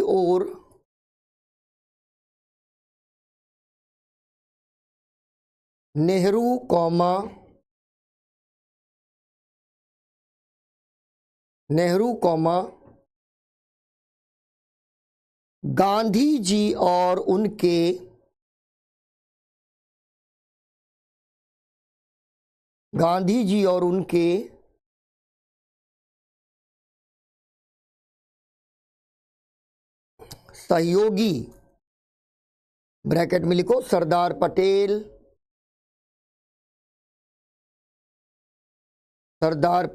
ओर नेहरू कॉमा गांधी जी और उनके सहयोगी, ब्रैकेट में लिखो, सरदार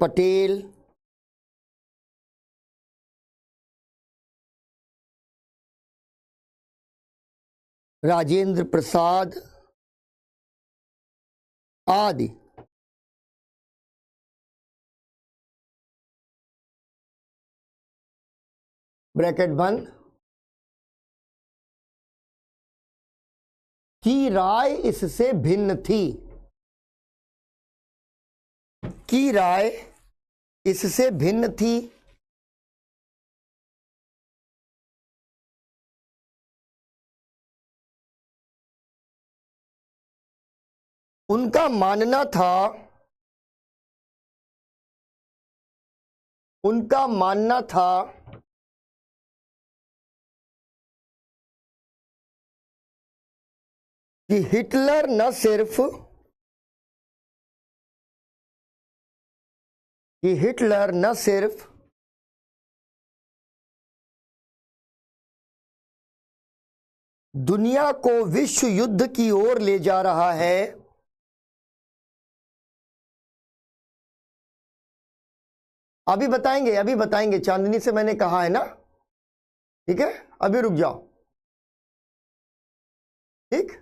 पटेल राजेंद्र प्रसाद आदि ब्रैकेट बंद की राय इससे भिन्न थी। उनका मानना था कि हिटलर न सिर्फ दुनिया को विश्व युद्ध की ओर ले जा रहा है, अभी बताएंगे चांदनी से मैंने कहा है ना, ठीक है, अभी रुक जाओ, ठीक।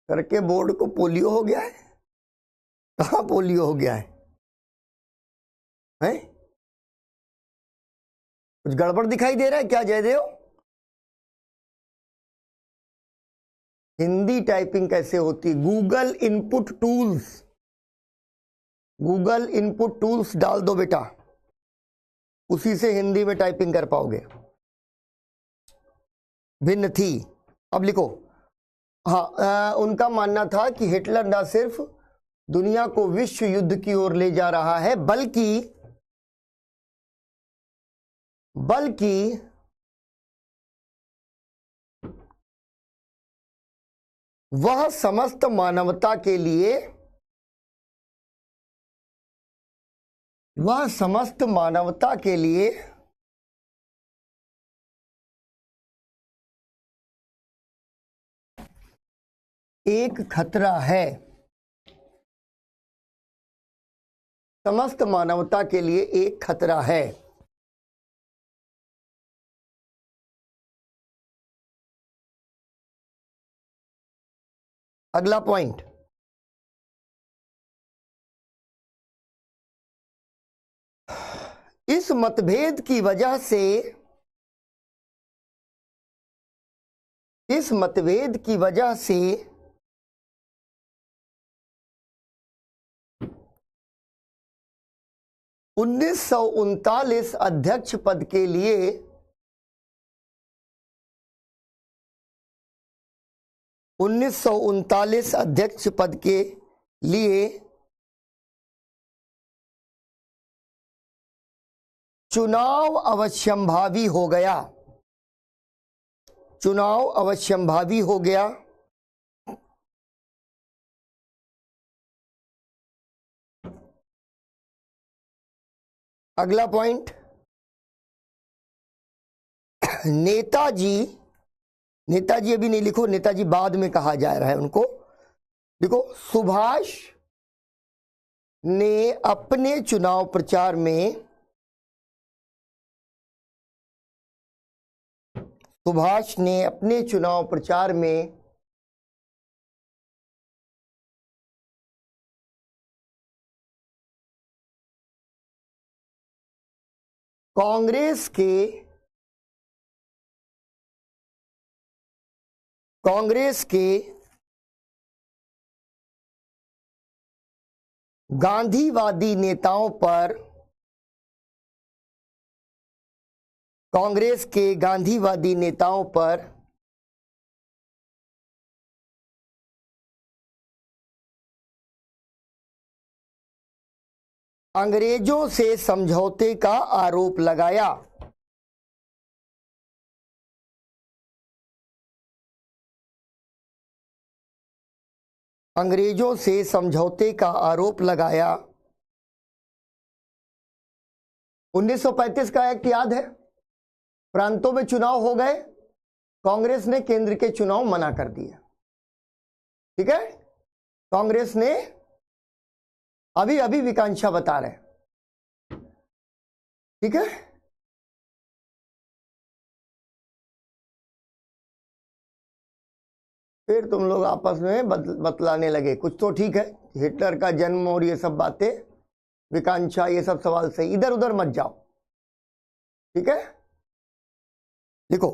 करके बोर्ड को पोलियो हो गया है। कहाँ पोलियो हो गया है? कुछ गड़बड़ दिखाई दे रहा है क्या जयदेव? हिंदी टाइपिंग कैसे होती? गूगल इनपुट टूल्स डाल दो बेटा, उसी से हिंदी में टाइपिंग कर पाओगे। भिन्न थी, अब लिखो। हाँ, उनका मानना था कि हिटलर न सिर्फ दुनिया को विश्व युद्ध की ओर ले जा रहा है बल्कि वह समस्त मानवता के लिए एक खतरा है। समस्त मानवता के लिए एक खतरा है। अगला पॉइंट, इस मतभेद की वजह से 1939 अध्यक्ष पद के लिए चुनाव अवश्यंभावी हो गया। चुनाव अवश्यंभावी हो गया। अगला पॉइंट, नेताजी, नेताजी अभी नहीं लिखो, नेताजी बाद में कहा जा रहा है उनको। देखो, सुभाष ने अपने चुनाव प्रचार में, सुभाष ने अपने चुनाव प्रचार में कांग्रेस के गांधीवादी नेताओं पर, कांग्रेस के गांधीवादी नेताओं पर अंग्रेजों से समझौते का आरोप लगाया। अंग्रेजों से समझौते का आरोप लगाया। 1935 का एक्ट याद है, प्रांतों में चुनाव हो गए, कांग्रेस ने केंद्र के चुनाव मना कर दिए। ठीक है, कांग्रेस ने अभी विकांक्षा बता रहे। ठीक है, फिर तुम लोग आपस में बतलाने लगे कुछ, तो ठीक है, हिटलर का जन्म और ये सब बातें, विकांक्षा, ये सब सवाल सही, इधर उधर मत जाओ। ठीक है, लिखो,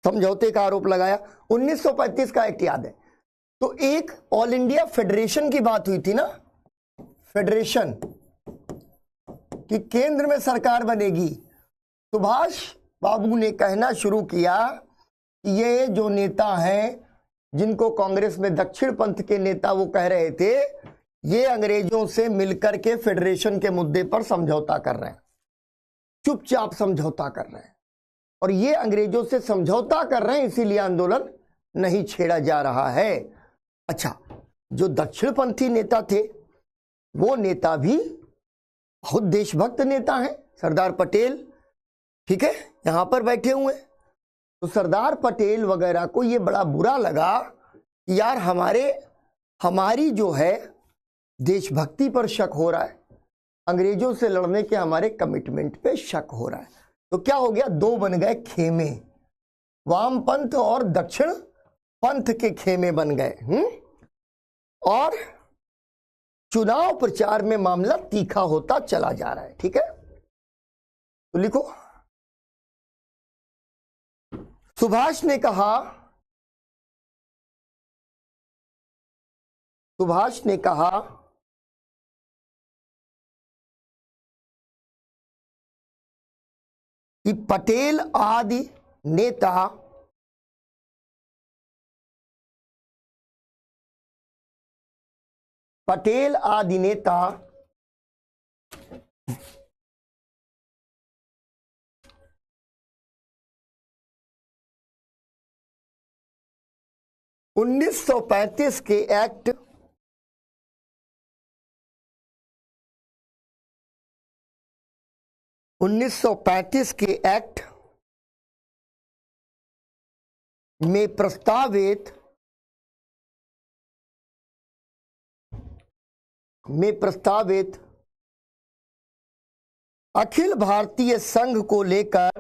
समझौते का आरोप लगाया। 1935 का एक्ट याद है। तो एक ऑल इंडिया फेडरेशन की बात हुई थी ना, फेडरेशन कि केंद्र में सरकार बनेगी। सुभाष बाबू ने कहना शुरू किया कि ये जो नेता हैं, जिनको कांग्रेस में दक्षिण पंथ के नेता वो कह रहे थे, ये अंग्रेजों से मिलकर के फेडरेशन के मुद्दे पर समझौता कर रहे हैं, चुपचाप समझौता कर रहे हैं, और ये अंग्रेजों से समझौता कर रहे हैं, इसीलिए आंदोलन नहीं छेड़ा जा रहा है। अच्छा, जो दक्षिणपंथी नेता थे, वो नेता भी बहुत देशभक्त नेता हैं, सरदार पटेल। ठीक है, यहां पर बैठे हुए। तो सरदार पटेल वगैरह को ये बड़ा बुरा लगा कि यार हमारी जो है देशभक्ति पर शक हो रहा है, अंग्रेजों से लड़ने के हमारे कमिटमेंट पे शक हो रहा है। तो क्या हो गया, दो बन गए खेमे, वामपंथ और दक्षिण पंथ के खेमे बन गए। और चुनाव प्रचार में मामला तीखा होता चला जा रहा है। ठीक है, तो लिखो, सुभाष ने कहा कि पटेल आदि नेता पटेल आदि नेता उन्नीस सौ 1935 के एक्ट में प्रस्तावित अखिल भारतीय संघ को लेकर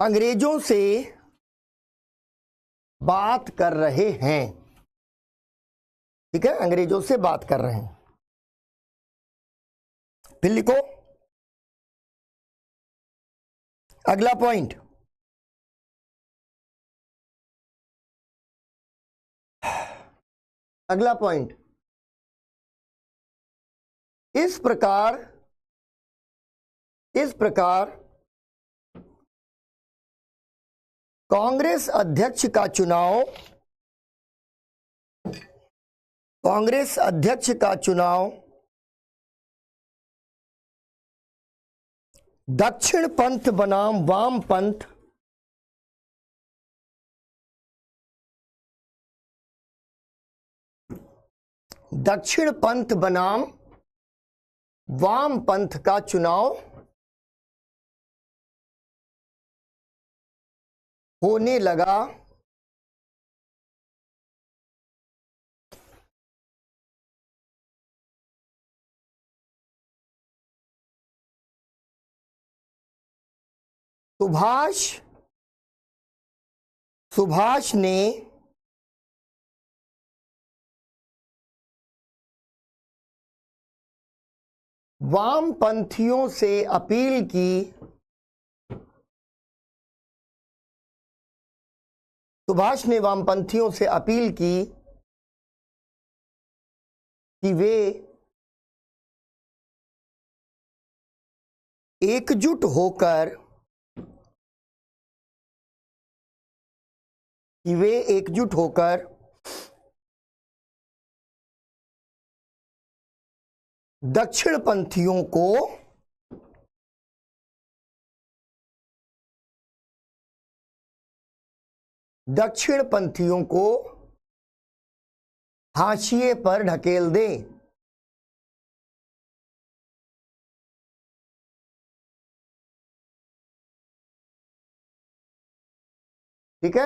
अंग्रेजों से बात कर रहे हैं। ठीक है, अंग्रेजों से बात कर रहे हैं। फिर लिखो अगला पॉइंट, अगला पॉइंट, इस प्रकार कांग्रेस अध्यक्ष का चुनाव दक्षिण पंथ बनाम वाम पंथ दक्षिण पंथ बनाम वाम पंथ का चुनाव होने लगा। सुभाष ने वामपंथियों से अपील की कि वे एकजुट होकर दक्षिण पंथियों को हाशिए पर ढकेल दें। ठीक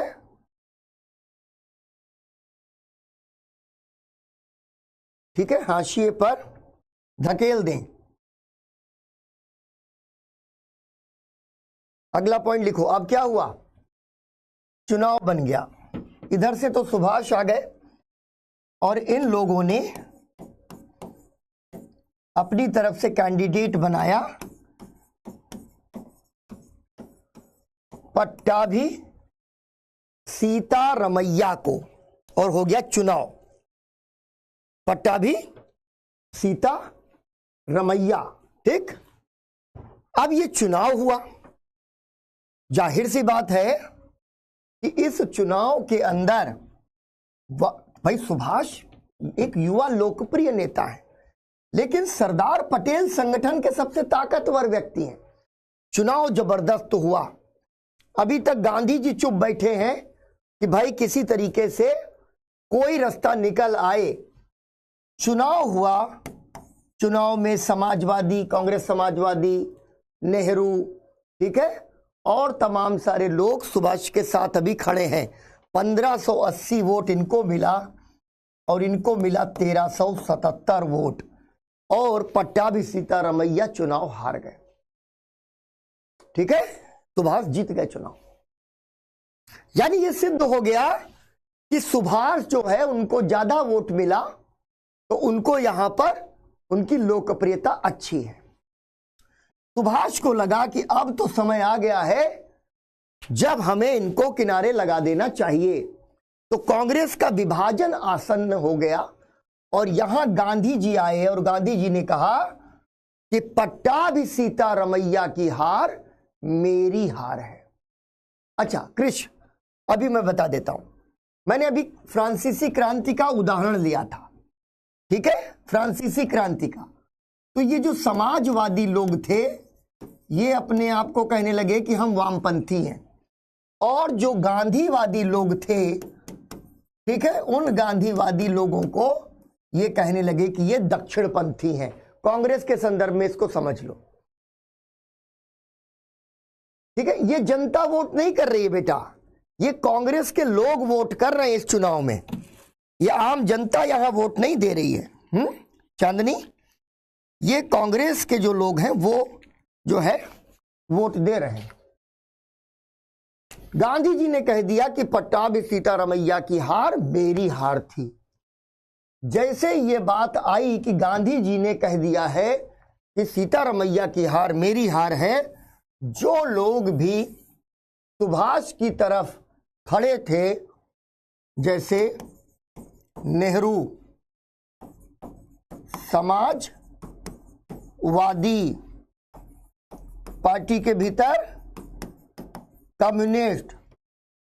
है, हाशिए पर धकेल दें। अगला पॉइंट लिखो। अब क्या हुआ, चुनाव बन गया। इधर से तो सुभाष आ गए और इन लोगों ने अपनी तरफ से कैंडिडेट बनाया पट्टाभी सीतारमैया को और हो गया चुनाव। पट्टाभी सीतारमैया, ठीक। अब ये चुनाव हुआ। जाहिर सी बात है कि इस चुनाव के अंदर भाई सुभाष एक युवा लोकप्रिय नेता है, लेकिन सरदार पटेल संगठन के सबसे ताकतवर व्यक्ति हैं। चुनाव जबरदस्त हुआ। अभी तक गांधी जी चुप बैठे हैं कि भाई किसी तरीके से कोई रास्ता निकल आए। चुनाव हुआ, चुनाव में समाजवादी, कांग्रेस समाजवादी, नेहरू, ठीक है, और तमाम सारे लोग सुभाष के साथ अभी खड़े हैं। 1580 वोट इनको मिला और इनको मिला 1377 वोट और पट्टाभी सीतारमैया चुनाव हार गए। ठीक है, सुभाष जीत गए चुनाव। यानी ये सिद्ध हो गया कि सुभाष जो है उनको ज्यादा वोट मिला तो उनको यहां पर उनकी लोकप्रियता अच्छी है। सुभाष को लगा कि अब तो समय आ गया है जब हमें इनको किनारे लगा देना चाहिए। तो कांग्रेस का विभाजन आसन्न हो गया और यहां गांधी जी आए और गांधी जी ने कहा कि पट्टाभी सीतारमैया की हार मेरी हार है। अच्छा कृष्ण, अभी मैं बता देता हूं। मैंने अभी फ्रांसीसी क्रांति का उदाहरण लिया था, ठीक है, फ्रांसीसी क्रांति का। तो ये जो समाजवादी लोग थे ये अपने आप को कहने लगे कि हम वामपंथी हैं, और जो गांधीवादी लोग थे, ठीक है, उन गांधीवादी लोगों को ये कहने लगे कि ये दक्षिणपंथी हैं। कांग्रेस के संदर्भ में इसको समझ लो, ठीक है। ये जनता वोट नहीं कर रही है बेटा, ये कांग्रेस के लोग वोट कर रहे हैं इस चुनाव में। ये आम जनता यहां वोट नहीं दे रही है। चांदनी, ये कांग्रेस के जो लोग हैं वो जो है वोट दे रहे हैं। गांधी जी ने कह दिया कि पट्टाभी सीतारमैया की हार मेरी हार थी। जैसे ये बात आई कि गांधी जी ने कह दिया है कि सीतारमैया की हार मेरी हार है, जो लोग भी सुभाष की तरफ खड़े थे, जैसे नेहरू समाजवादी पार्टी के भीतर कम्युनिस्ट,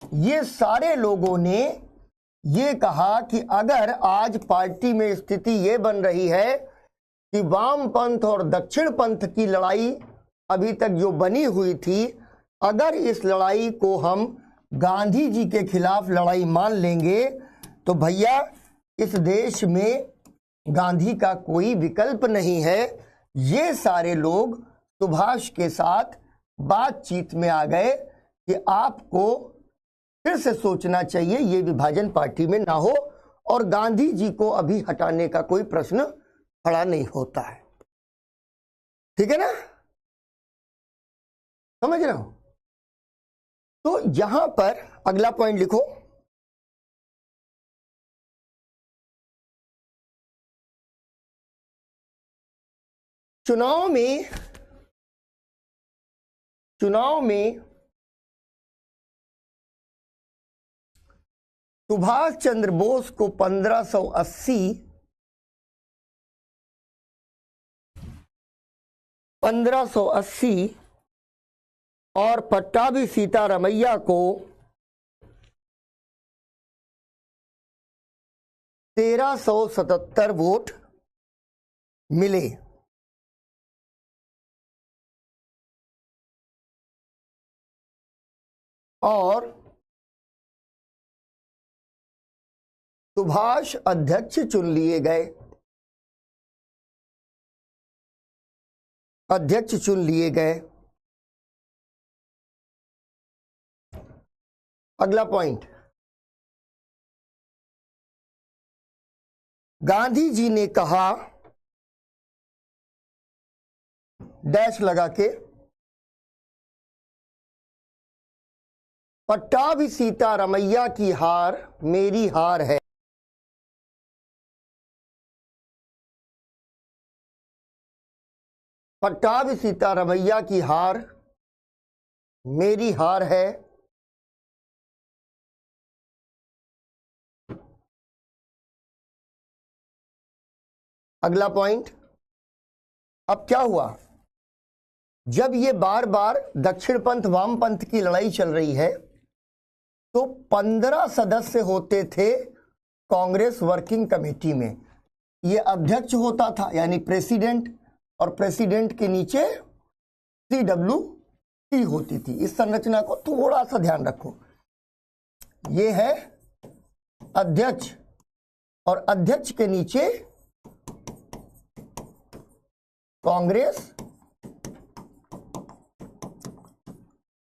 ये सारे लोगों ने ये कहा कि अगर आज पार्टी में स्थिति ये बन रही है कि वामपंथ और दक्षिण पंथ की लड़ाई अभी तक जो बनी हुई थी, अगर इस लड़ाई को हम गांधी जी के खिलाफ लड़ाई मान लेंगे तो भैया इस देश में गांधी का कोई विकल्प नहीं है। ये सारे लोग सुभाष के साथ बातचीत में आ गए कि आपको फिर से सोचना चाहिए, ये विभाजन पार्टी में ना हो और गांधी जी को अभी हटाने का कोई प्रश्न खड़ा नहीं होता है। ठीक है ना, समझ रहे हो? तो यहां पर अगला पॉइंट लिखो, चुनाव में सुभाष चंद्र बोस को 1580 और पट्टाभी सीतारमैया को 1377 वोट मिले। और सुभाष अध्यक्ष चुन लिए गए। अगला पॉइंट, गांधी जी ने कहा डैश लगा के, पट्टाभी सीतारमैया की हार मेरी हार है। पट्टाभी सीतारमैया की हार मेरी हार है। अगला पॉइंट, अब क्या हुआ, जब ये बार बार दक्षिण पंथ वाम पंथ की लड़ाई चल रही है तो 15 सदस्य होते थे कांग्रेस वर्किंग कमेटी में। ये अध्यक्ष होता था यानी प्रेसिडेंट, और प्रेसिडेंट के नीचे CWT होती थी। इस संरचना को थोड़ा सा ध्यान रखो। ये है अध्यक्ष और अध्यक्ष के नीचे कांग्रेस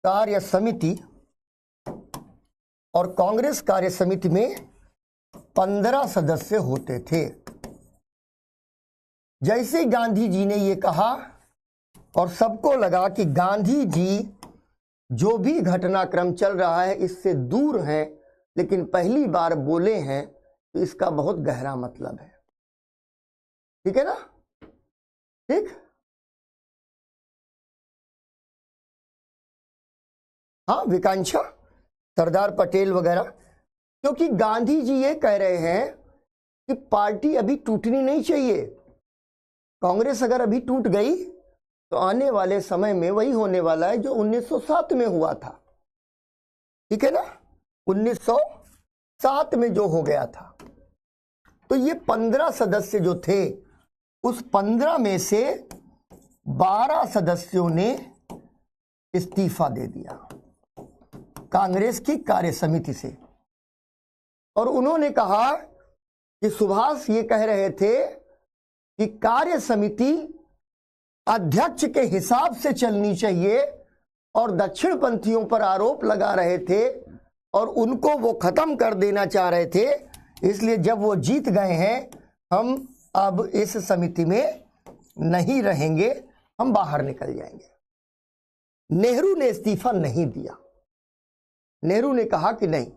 कार्य समिति, और कांग्रेस कार्य समिति में 15 सदस्य होते थे। जैसे गांधी जी ने ये कहा और सबको लगा कि गांधी जी जो भी घटनाक्रम चल रहा है इससे दूर हैं, लेकिन पहली बार बोले हैं तो इसका बहुत गहरा मतलब है। ठीक है ना? ठीक, हाँ, विकांक्षा, सरदार पटेल वगैरह, क्योंकि गांधी जी ये कह रहे हैं कि पार्टी अभी टूटनी नहीं चाहिए। कांग्रेस अगर अभी टूट गई तो आने वाले समय में वही होने वाला है जो 1907 में हुआ था। ठीक है ना, 1907 में जो हो गया था। तो ये 15 सदस्य जो थे, उस 15 में से 12 सदस्यों ने इस्तीफा दे दिया कांग्रेस की कार्य समिति से। और उन्होंने कहा कि सुभाष ये कह रहे थे कि कार्य समिति अध्यक्ष के हिसाब से चलनी चाहिए, और दक्षिण पंथियों पर आरोप लगा रहे थे और उनको वो खत्म कर देना चाह रहे थे। इसलिए जब वो जीत गए हैं, हम अब इस समिति में नहीं रहेंगे, हम बाहर निकल जाएंगे। नेहरू ने इस्तीफा नहीं दिया। नेहरू ने कहा कि नहीं,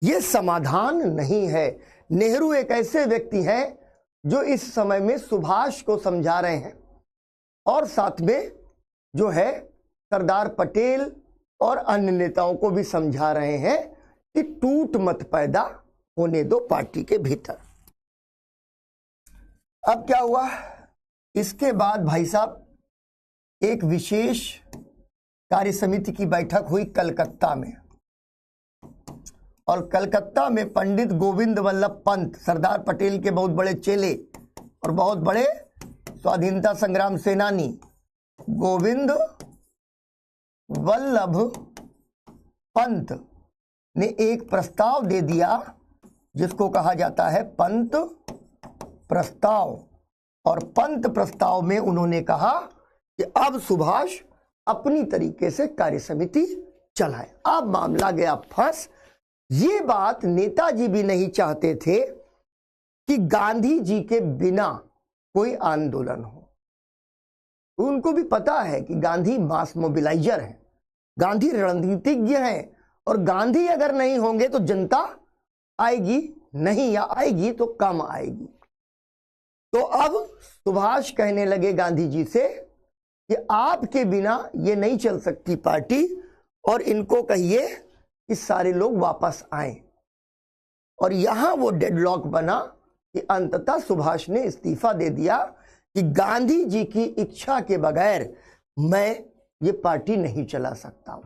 ये समाधान नहीं है। नेहरू एक ऐसे व्यक्ति हैं जो इस समय में सुभाष को समझा रहे हैं और साथ में जो है सरदार पटेल और अन्य नेताओं को भी समझा रहे हैं कि टूट मत पैदा होने दो पार्टी के भीतर। अब क्या हुआ, इसके बाद भाई साहब एक विशेष कार्य समिति की बैठक हुई कलकत्ता में, और कलकत्ता में पंडित गोविंद वल्लभ पंत, सरदार पटेल के बहुत बड़े चेले और बहुत बड़े स्वाधीनता संग्राम सेनानी, गोविंद वल्लभ पंत ने एक प्रस्ताव दे दिया जिसको कहा जाता है पंत प्रस्ताव। और पंत प्रस्ताव में उन्होंने कहा कि अब सुभाष अपनी तरीके से कार्य समिति चलाए। अब मामला गया फंस। ये बात नेताजी भी नहीं चाहते थे कि गांधी जी के बिना कोई आंदोलन हो। उनको भी पता है कि गांधी मास मोबिलाइजर है, गांधी रणनीतिज्ञ हैं, और गांधी अगर नहीं होंगे तो जनता आएगी नहीं, या आएगी तो कम आएगी। तो अब सुभाष कहने लगे गांधी जी से कि आपके बिना ये नहीं चल सकती पार्टी, और इनको कहिए कि सारे लोग वापस आए। और यहां वो डेडलॉक बना कि अंततः सुभाष ने इस्तीफा दे दिया कि गांधी जी की इच्छा के बगैर मैं ये पार्टी नहीं चला सकता।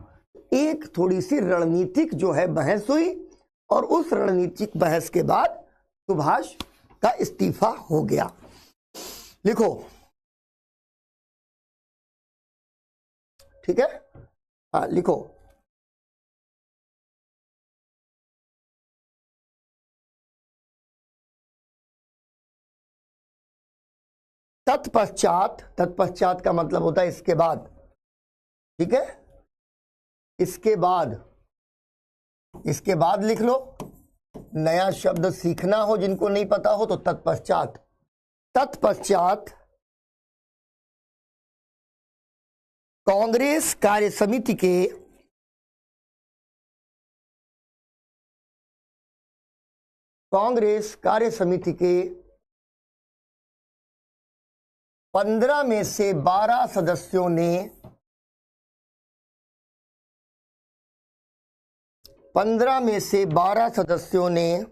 एक थोड़ी सी रणनीतिक जो है बहस हुई, और उस रणनीतिक बहस के बाद सुभाष का इस्तीफा हो गया। लिखो, ठीक है, हाँ लिखो। तत्पश्चात, तत्पश्चात का मतलब होता है इसके बाद, ठीक है, इसके बाद, इसके बाद लिख लो। नया शब्द सीखना हो जिनको नहीं पता हो तो तत्पश्चात। तत्पश्चात कांग्रेस कार्य समिति के कांग्रेस कार्य समिति के 15 में से 12 सदस्यों ने 15 में से 12 सदस्यों ने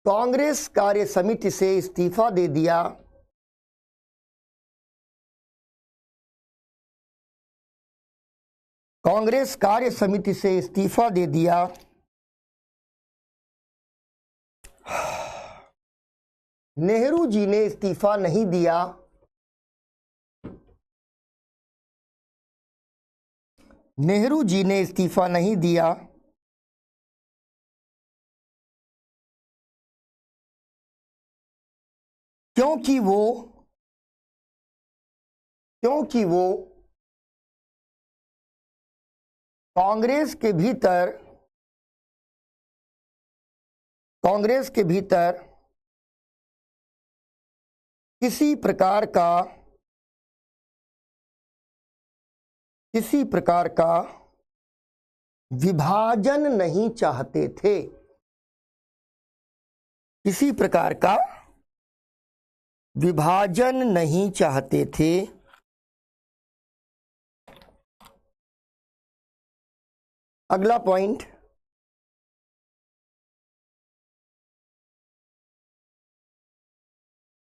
कांग्रेस कार्य समिति से इस्तीफा दे दिया। कांग्रेस कार्य समिति से इस्तीफा दे दिया। नेहरू जी ने इस्तीफा नहीं दिया। नेहरू जी ने इस्तीफा नहीं दिया क्योंकि वो कांग्रेस के भीतर किसी प्रकार का विभाजन नहीं चाहते थे। किसी प्रकार का विभाजन नहीं चाहते थे। अगला पॉइंट,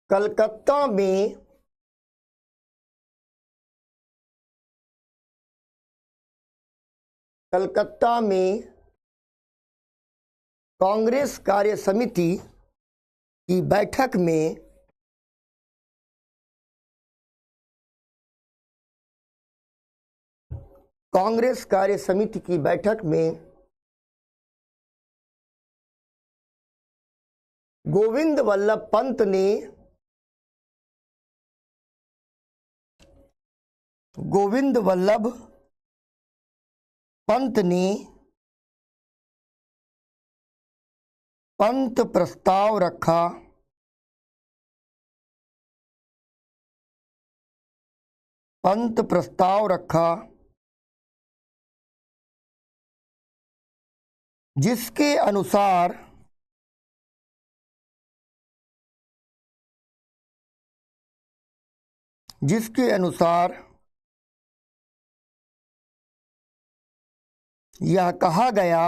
कलकत्ता में कांग्रेस कार्य समिति की बैठक में कांग्रेस कार्य समिति की बैठक में गोविंद वल्लभ पंत ने पंत प्रस्ताव रखा। जिसके अनुसार यह कहा गया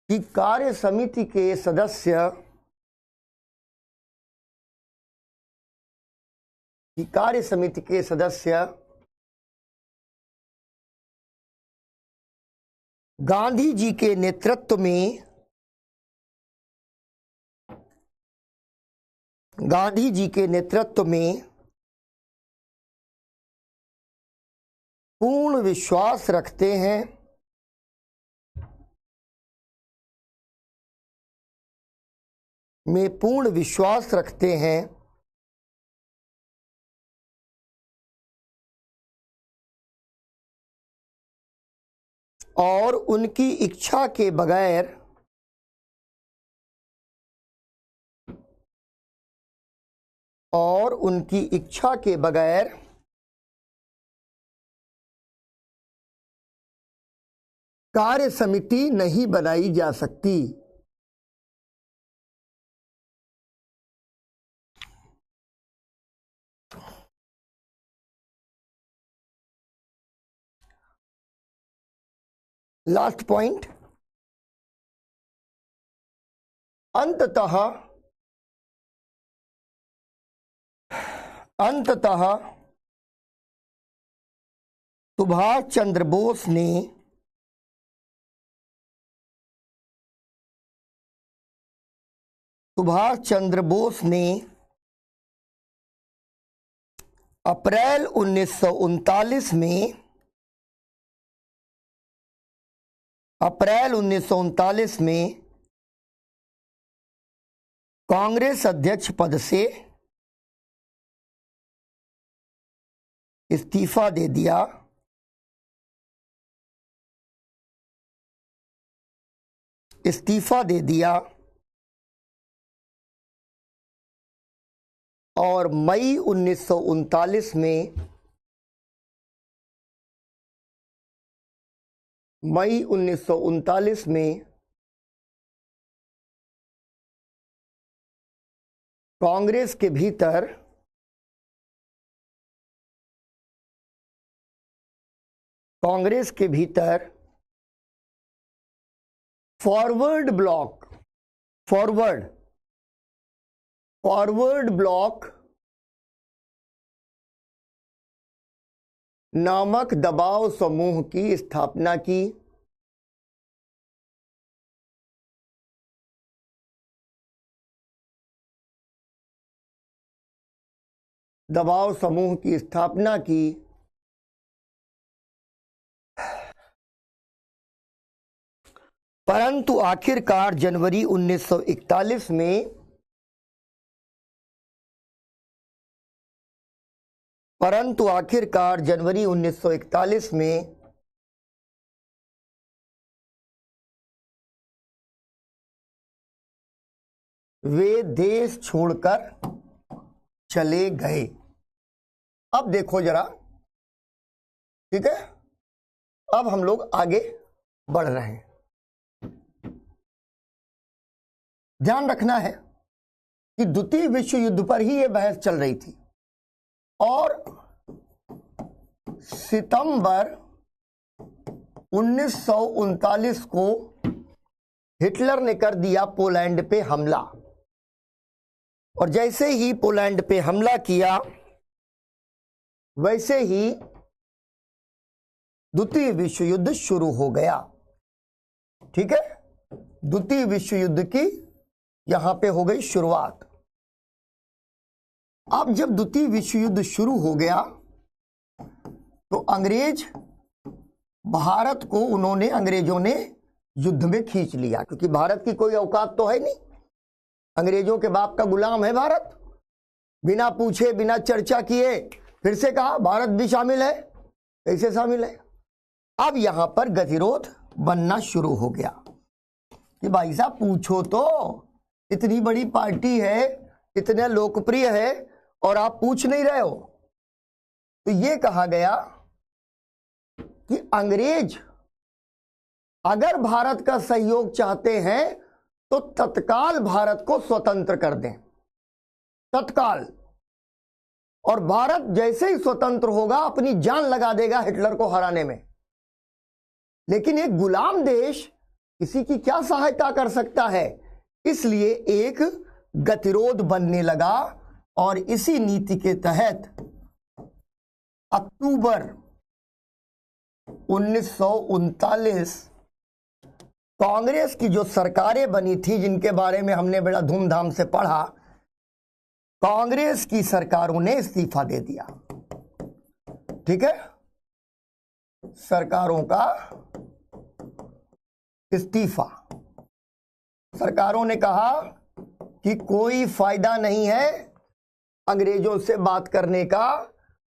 कि कार्य समिति के सदस्य गांधी जी के नेतृत्व में पूर्ण विश्वास रखते हैं और उनकी इच्छा के बगैर कार्य समिति नहीं बनाई जा सकती। लास्ट पॉइंट, अंततः सुभाष चंद्र बोस ने अप्रैल 1939 में कांग्रेस अध्यक्ष पद से इस्तीफा दे दिया। और मई 1939 में कांग्रेस के भीतर फॉरवर्ड ब्लॉक नामक दबाव समूह की स्थापना की। परंतु आखिरकार जनवरी 1941 में वे देश छोड़कर चले गए। अब देखो जरा, ठीक है, अब हम लोग आगे बढ़ रहे हैं। ध्यान रखना है कि द्वितीय विश्व युद्ध पर ही यह बहस चल रही थी और सितंबर 1939 को हिटलर ने कर दिया पोलैंड पे हमला, और जैसे ही पोलैंड पे हमला किया वैसे ही द्वितीय विश्व युद्ध शुरू हो गया। ठीक है, द्वितीय विश्व युद्ध की यहां पे हो गई शुरुआत। अब जब द्वितीय विश्व युद्ध शुरू हो गया तो अंग्रेजों ने युद्ध में खींच लिया, क्योंकि भारत की कोई औकात तो है नहीं, अंग्रेजों के बाप का गुलाम है भारत। बिना पूछे बिना चर्चा किए फिर से कहा भारत भी शामिल है। कैसे शामिल है? अब यहां पर गतिरोध बनना शुरू हो गया कि भाई साहब पूछो तो, इतनी बड़ी पार्टी है, इतने लोकप्रिय है और आप पूछ नहीं रहे हो। तो ये कहा गया कि अंग्रेज अगर भारत का सहयोग चाहते हैं तो तत्काल भारत को स्वतंत्र कर दें, तत्काल। और भारत जैसे ही स्वतंत्र होगा अपनी जान लगा देगा हिटलर को हराने में। लेकिन एक गुलाम देश किसी की क्या सहायता कर सकता है, इसलिए एक गतिरोध बनने लगा। और इसी नीति के तहत अक्टूबर 1939 कांग्रेस की जो सरकारें बनी थी, जिनके बारे में हमने बड़ा धूमधाम से पढ़ा, कांग्रेस की सरकारों ने इस्तीफा दे दिया। ठीक है, सरकारों का इस्तीफा। सरकारों ने कहा कि कोई फायदा नहीं है अंग्रेजों से बात करने का,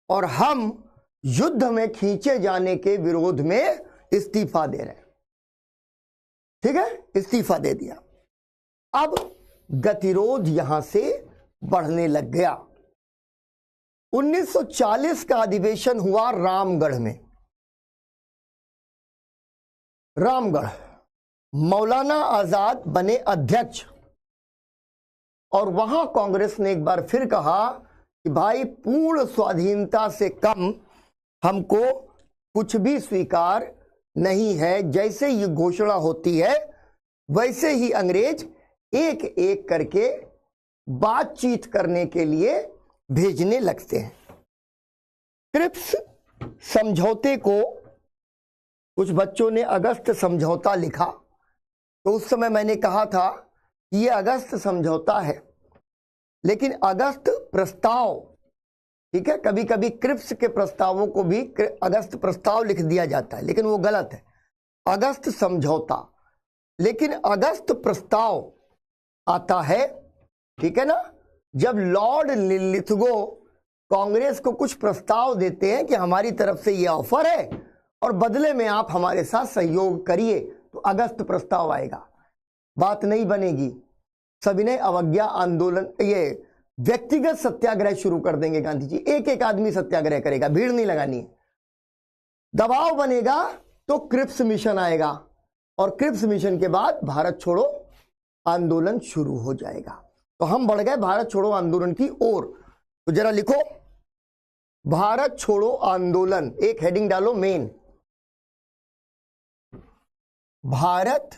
और हम युद्ध में खींचे जाने के विरोध में इस्तीफा दे रहे हैं। ठीक है, इस्तीफा दे दिया। अब गतिरोध यहां से बढ़ने लग गया। 1940 का अधिवेशन हुआ रामगढ़ में। रामगढ़, मौलाना आजाद बने अध्यक्ष, और वहां कांग्रेस ने एक बार फिर कहा कि भाई पूर्ण स्वाधीनता से कम हमको कुछ भी स्वीकार नहीं है। जैसे ही घोषणा होती है वैसे ही अंग्रेज एक एक करके बातचीत करने के लिए भेजने लगते हैं। क्रिप्स समझौते को कुछ बच्चों ने अगस्त समझौता लिखा, तो उस समय मैंने कहा था कि यह अगस्त समझौता है, लेकिन अगस्त प्रस्ताव, ठीक है, कभी कभी क्रिप्स के प्रस्तावों को भी अगस्त प्रस्ताव लिख दिया जाता है, लेकिन वो गलत है, अगस्त समझौता। लेकिन अगस्त प्रस्ताव आता है, ठीक है ना, जब लॉर्ड लिथगो कांग्रेस को कुछ प्रस्ताव देते हैं कि हमारी तरफ से यह ऑफर है और बदले में आप हमारे साथ सहयोग करिए, तो अगस्त प्रस्ताव आएगा। बात नहीं बनेगी, सविनय अवज्ञा आंदोलन, ये व्यक्तिगत सत्याग्रह शुरू कर देंगे गांधी जी। एक एक आदमी सत्याग्रह करेगा, भीड़ नहीं लगानी है। दबाव बनेगा तो क्रिप्स मिशन आएगा, और क्रिप्स मिशन के बाद भारत छोड़ो आंदोलन शुरू हो जाएगा। तो हम बढ़ गए भारत छोड़ो आंदोलन की ओर। तो जरा लिखो भारत छोड़ो आंदोलन, एक हेडिंग डालो मेन, भारत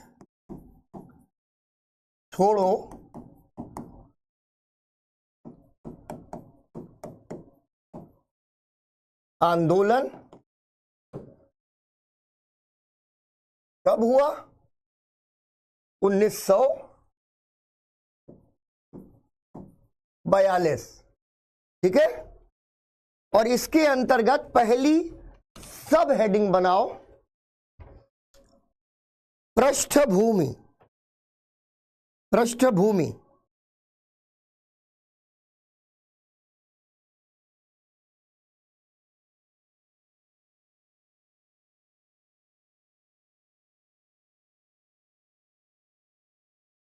छोड़ो आंदोलन कब हुआ? 1942। ठीक है, और इसके अंतर्गत पहली सब हेडिंग बनाओ पृष्ठभूमि। पृष्ठभूमि,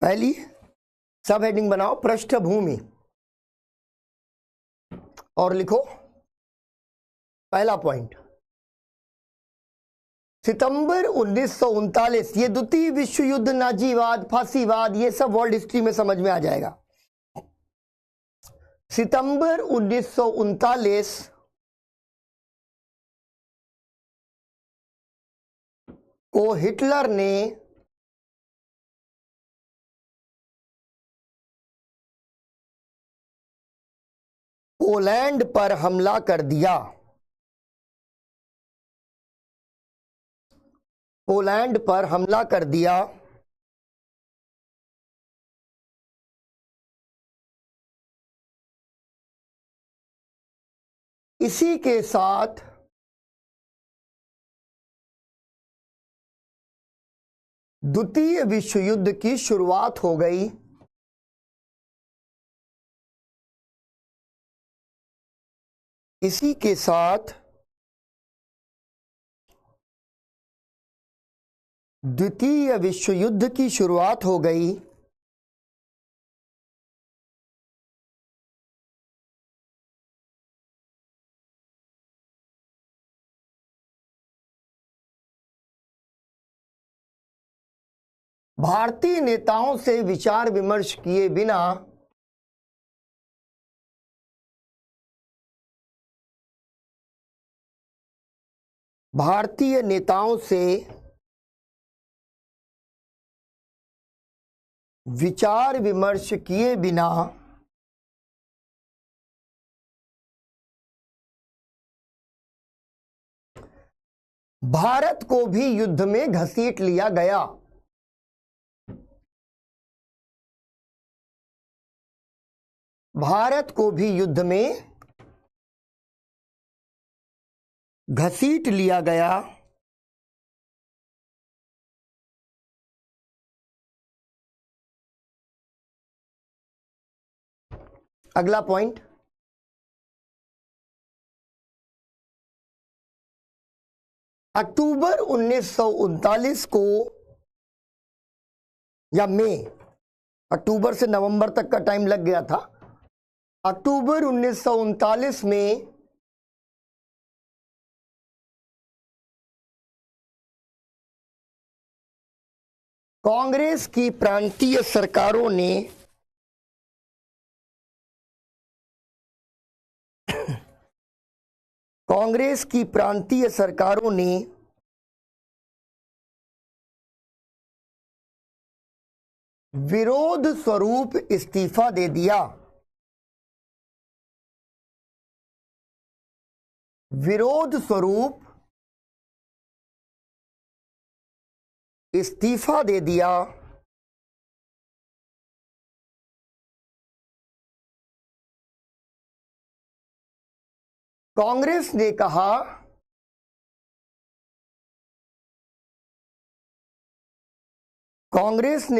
पहली सब हेडिंग बनाओ पृष्ठभूमि, और लिखो पहला पॉइंट, सितंबर 1939। ये द्वितीय विश्व युद्ध, नाजीवाद, फांसीवाद, ये सब वर्ल्ड हिस्ट्री में समझ में आ जाएगा। सितंबर 1939 को हिटलर ने पोलैंड पर हमला कर दिया। पोलैंड पर हमला कर दिया। इसी के साथ द्वितीय विश्व युद्ध की शुरुआत हो गई। इसी के साथ द्वितीय विश्व युद्ध की शुरुआत हो गई। भारतीय नेताओं से विचार विमर्श किए बिना भारतीय नेताओं से विचार विमर्श किए बिना भारत को भी युद्ध में घसीट लिया गया। भारत को भी युद्ध में घसीट लिया गया। अगला पॉइंट, अक्टूबर 1939 को या मई, अक्टूबर से नवंबर तक का टाइम लग गया था। अक्टूबर 1939 में कांग्रेस की प्रांतीय सरकारों ने विरोध स्वरूप इस्तीफा दे दिया। विरोध स्वरूप इस्तीफा दे दिया। कांग्रेस ने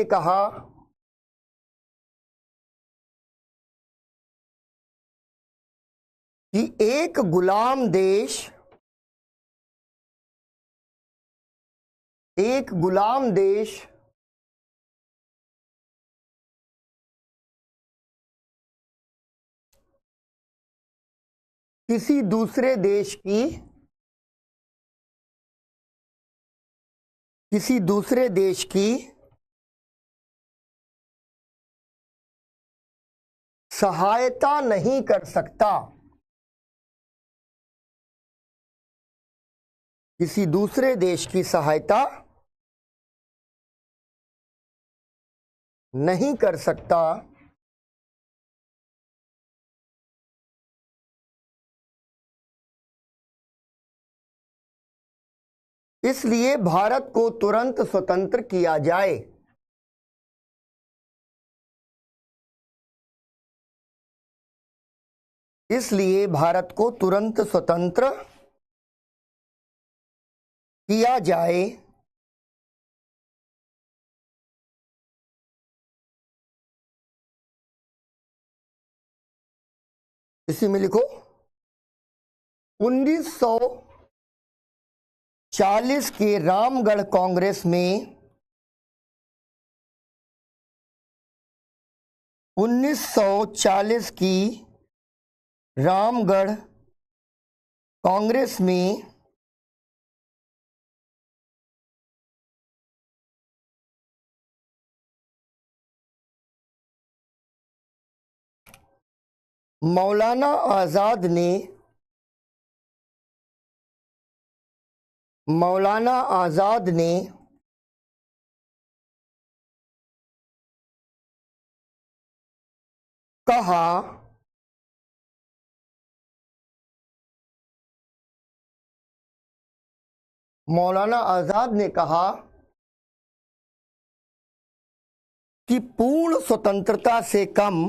कहा कि एक गुलाम देश किसी दूसरे देश की सहायता नहीं कर सकता। किसी दूसरे देश की सहायता नहीं कर सकता। इसलिए भारत को तुरंत स्वतंत्र किया जाए। इसलिए भारत को तुरंत स्वतंत्र किया जाए। इसी में लिखो 1940 के रामगढ़ कांग्रेस में 1940 की रामगढ़ कांग्रेस में मौलाना आजाद ने कहा कि पूर्ण स्वतंत्रता से कम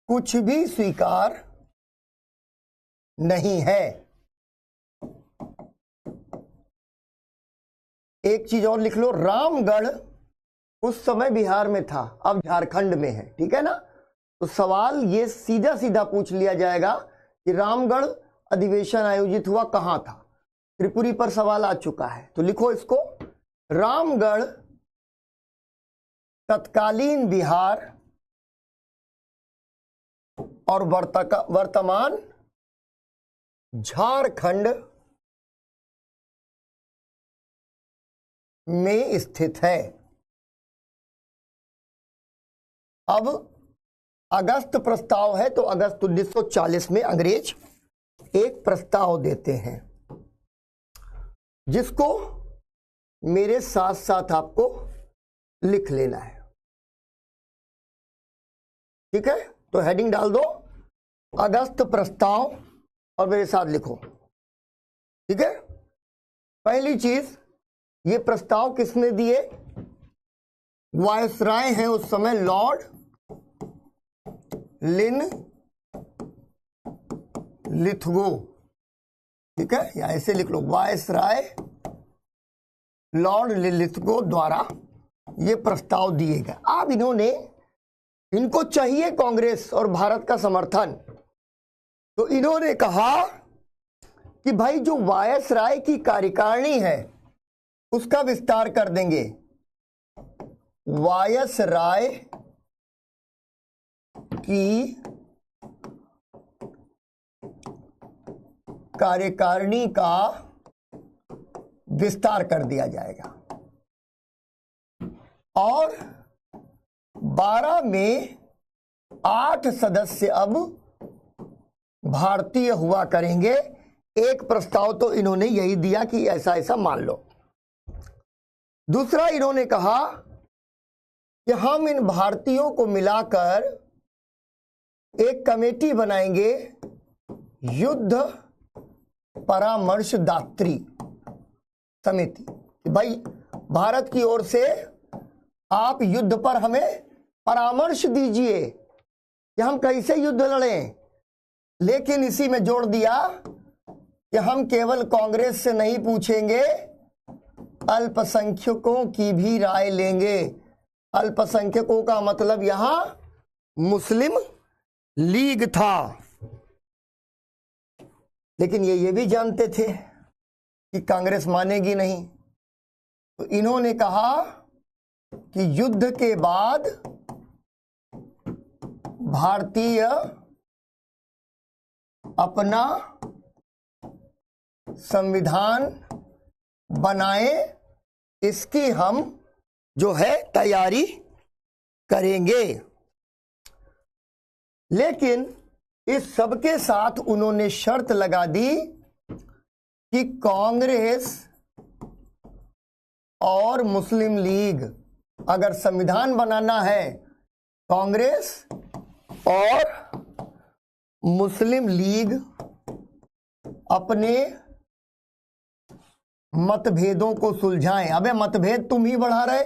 कुछ भी स्वीकार नहीं है। एक चीज और लिख लो, रामगढ़ उस समय बिहार में था, अब झारखंड में है, ठीक है ना। तो सवाल ये सीधा सीधा पूछ लिया जाएगा कि रामगढ़ अधिवेशन आयोजित हुआ कहां था। त्रिपुरी पर सवाल आ चुका है, तो लिखो इसको, रामगढ़ तत्कालीन बिहार और वर्तमान झारखंड में स्थित है। अब अगस्त प्रस्ताव है तो अगस्त 1940 में अंग्रेज एक प्रस्ताव देते हैं, जिसको मेरे साथ साथ आपको लिख लेना है। ठीक है, तो हेडिंग डाल दो अगस्त प्रस्ताव और मेरे साथ लिखो। ठीक है, पहली चीज, ये प्रस्ताव किसने दिए? वायसराय हैं उस समय लॉर्ड लिन लिथगो। ठीक है, या ऐसे लिख लो, वायसराय लॉर्ड लिन लिथगो द्वारा ये प्रस्ताव दिए गए। अब इनको चाहिए कांग्रेस और भारत का समर्थन, तो इन्होंने कहा कि भाई जो वायसराय की कार्यकारिणी है उसका विस्तार कर देंगे। वायसराय की कार्यकारिणी का विस्तार कर दिया जाएगा और 12 में 8 सदस्य अब भारतीय हुआ करेंगे। एक प्रस्ताव तो इन्होंने यही दिया कि ऐसा ऐसा मान लो। दूसरा, इन्होंने कहा कि हम इन भारतीयों को मिलाकर एक कमेटी बनाएंगे, युद्ध परामर्शदात्री समिति। भाई भारत की ओर से आप युद्ध पर हमें परामर्श दीजिए कि हम कैसे युद्ध लड़ें। लेकिन इसी में जोड़ दिया कि हम केवल कांग्रेस से नहीं पूछेंगे, अल्पसंख्यकों की भी राय लेंगे। अल्पसंख्यकों का मतलब यहां मुस्लिम लीग था। लेकिन ये भी जानते थे कि कांग्रेस मानेगी नहीं, तो इन्होंने कहा कि युद्ध के बाद भारतीय अपना संविधान बनाए, इसकी हम जो है तैयारी करेंगे। लेकिन इस सबके साथ उन्होंने शर्त लगा दी कि कांग्रेस और मुस्लिम लीग, अगर संविधान बनाना है, कांग्रेस और मुस्लिम लीग अपने मतभेदों को सुलझाएं। अबे मतभेद तुम ही बढ़ा रहे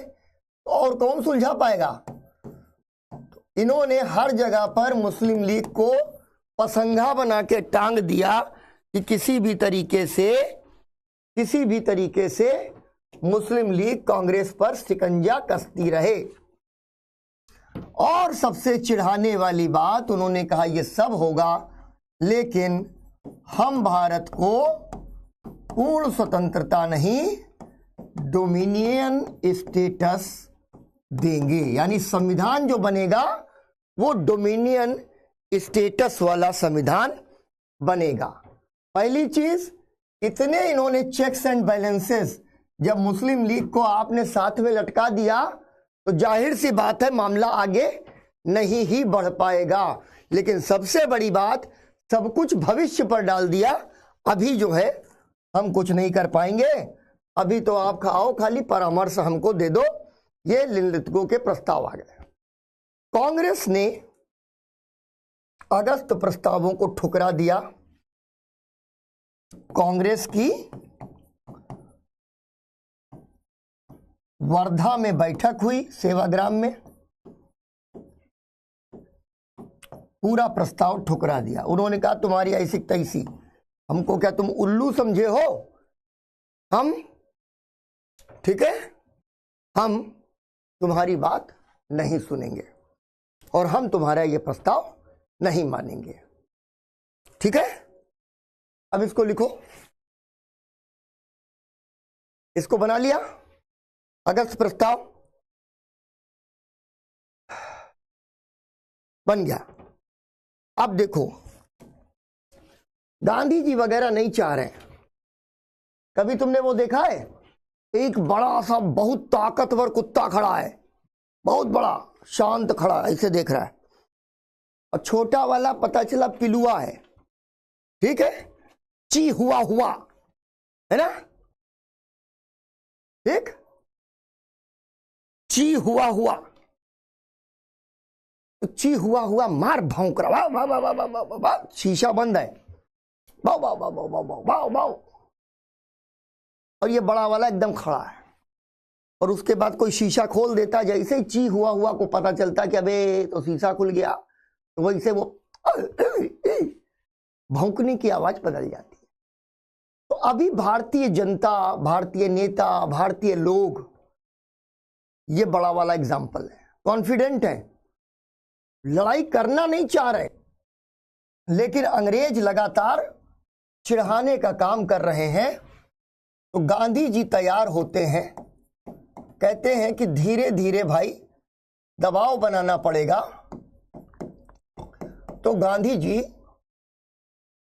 और कौन सुलझा पाएगा? इन्होंने हर जगह पर मुस्लिम लीग को पसंगा बना के टांग दिया कि किसी भी तरीके से मुस्लिम लीग कांग्रेस पर शिकंजा कसती रहे। और सबसे चिढ़ाने वाली बात, उन्होंने कहा यह सब होगा लेकिन हम भारत को पूर्ण स्वतंत्रता नहीं, डोमिनियन स्टेटस देंगे। यानी संविधान जो बनेगा वो डोमिनियन स्टेटस वाला संविधान बनेगा। पहली चीज, इतने इन्होंने चेक्स एंड बैलेंसेस, जब मुस्लिम लीग को आपने साथ में लटका दिया तो जाहिर सी बात है मामला आगे नहीं ही बढ़ पाएगा। लेकिन सबसे बड़ी बात, सब कुछ भविष्य पर डाल दिया। अभी जो है हम कुछ नहीं कर पाएंगे, अभी तो आप खाओ, खाली परामर्श हमको दे दो। ये लिथगो के प्रस्ताव आ गए। कांग्रेस ने अगस्त प्रस्तावों को ठुकरा दिया। कांग्रेस की वर्धा में बैठक हुई, सेवाग्राम में, पूरा प्रस्ताव ठुकरा दिया। उन्होंने कहा तुम्हारी ऐसी तैसी, हमको क्या तुम उल्लू समझे हो? हम, ठीक है, हम तुम्हारी बात नहीं सुनेंगे और हम तुम्हारा ये प्रस्ताव नहीं मानेंगे। ठीक है, अब इसको लिखो। इसको बना लिया, अगस्त प्रस्ताव बन गया। अब देखो, गांधी जी वगैरह नहीं चाह रहे। कभी तुमने वो देखा है, एक बड़ा सा बहुत ताकतवर कुत्ता खड़ा है, बहुत बड़ा शांत खड़ा ऐसे देख रहा है, और छोटा वाला पता चला पिलुआ है, ठीक है, ची हुआ हुआ है ना, ठीक, ची हुआ हुआ, ची हुआ हुआ मार भौंक रहा, वाह वाह वाह वाह वाह वाह, शीशा बंद है, वाह वाह वाह वाह वाह वाह वाह, और ये बड़ा वाला एकदम खड़ा है। और उसके बाद कोई शीशा खोल देता, जैसे ही ची हुआ हुआ को पता चलता कि अबे तो शीशा खुल गया, तो वैसे वो भौंकने की आवाज बदल जाती है। तो अभी भारतीय जनता, भारतीय नेता, भारतीय लोग, ये बड़ा वाला एग्जाम्पल है, कॉन्फिडेंट है, लड़ाई करना नहीं चाह रहे, लेकिन अंग्रेज लगातार चिढ़ाने का काम कर रहे हैं। तो गांधी जी तैयार होते हैं, कहते हैं कि धीरे धीरे भाई दबाव बनाना पड़ेगा। तो गांधी जी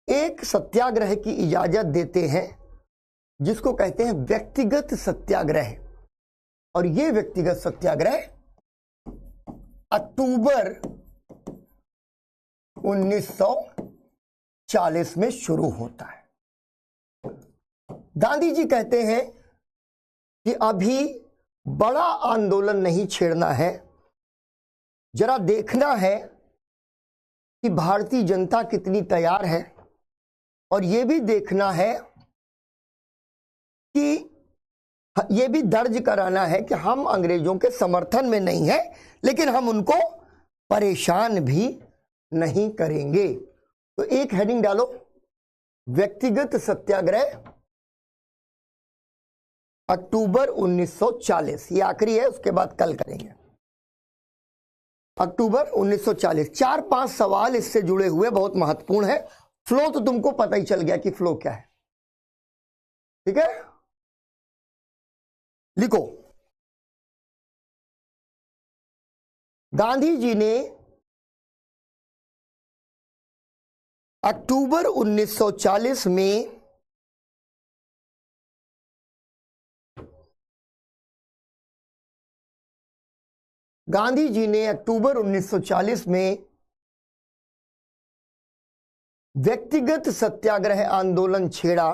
एक सत्याग्रह की इजाजत देते हैं, जिसको कहते हैं व्यक्तिगत सत्याग्रह। और ये व्यक्तिगत सत्याग्रह अक्टूबर 1940 में शुरू होता है। गांधी जी कहते हैं कि अभी बड़ा आंदोलन नहीं छेड़ना है, जरा देखना है कि भारतीय जनता कितनी तैयार है, और यह भी देखना है कि यह भी दर्ज कराना है कि हम अंग्रेजों के समर्थन में नहीं है, लेकिन हम उनको परेशान भी नहीं करेंगे। तो एक हेडिंग डालो, व्यक्तिगत सत्याग्रह अक्टूबर 1940, ये आखिरी है, उसके बाद कल करेंगे। अक्टूबर 1940, 4-5 सवाल इससे जुड़े हुए बहुत महत्वपूर्ण है। फ्लो तो तुमको पता ही चल गया कि फ्लो क्या है, ठीक है, लिखो। गांधी जी ने अक्टूबर 1940 में गांधी जी ने अक्टूबर 1940 में व्यक्तिगत सत्याग्रह आंदोलन छेड़ा।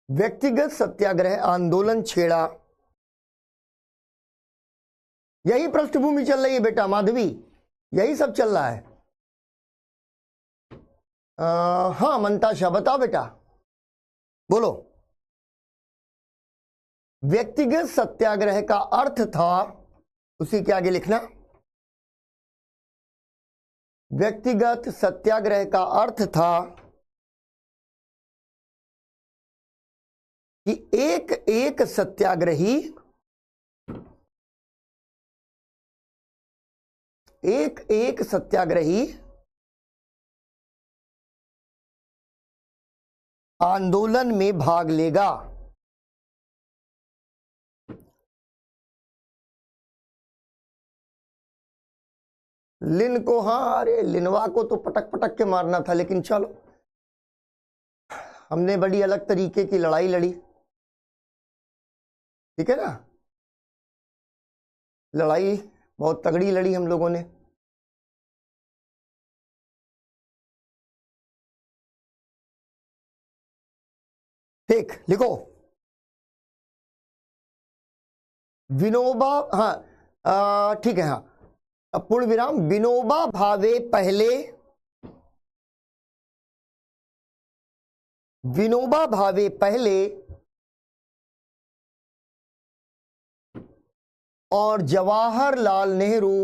व्यक्तिगत सत्याग्रह आंदोलन छेड़ा, यही पृष्ठभूमि चल रही है बेटा माधवी, यही सब चल रहा है। हाँ मंताशा बताओ बेटा, बोलो। व्यक्तिगत सत्याग्रह का अर्थ था, उसी के आगे लिखना, व्यक्तिगत सत्याग्रह का अर्थ था कि एक एक सत्याग्रही आंदोलन में भाग लेगा। लिन को, हाँ अरे लिनवा को तो पटक पटक के मारना था, लेकिन चलो हमने बड़ी अलग तरीके की लड़ाई लड़ी, ठीक है ना, लड़ाई बहुत तगड़ी लड़ी हम लोगों ने। ठीक, लिखो विनोबा, हाँ ठीक है, हाँ पूर्ण विराम, विनोबा भावे पहले, विनोबा भावे पहले और जवाहरलाल नेहरू।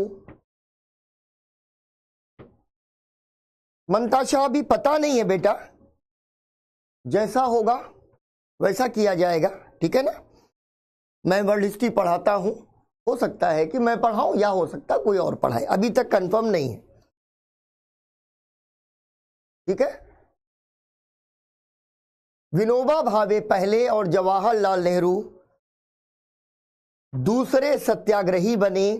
मंताशा अभी पता नहीं है बेटा, जैसा होगा वैसा किया जाएगा, ठीक है ना। मैं वर्ल्ड हिस्ट्री पढ़ाता हूं, हो सकता है कि मैं पढ़ाऊं या हो सकता है कोई और पढ़ाए, अभी तक कंफर्म नहीं है, ठीक है। विनोबा भावे पहले और जवाहरलाल नेहरू दूसरे सत्याग्रही बने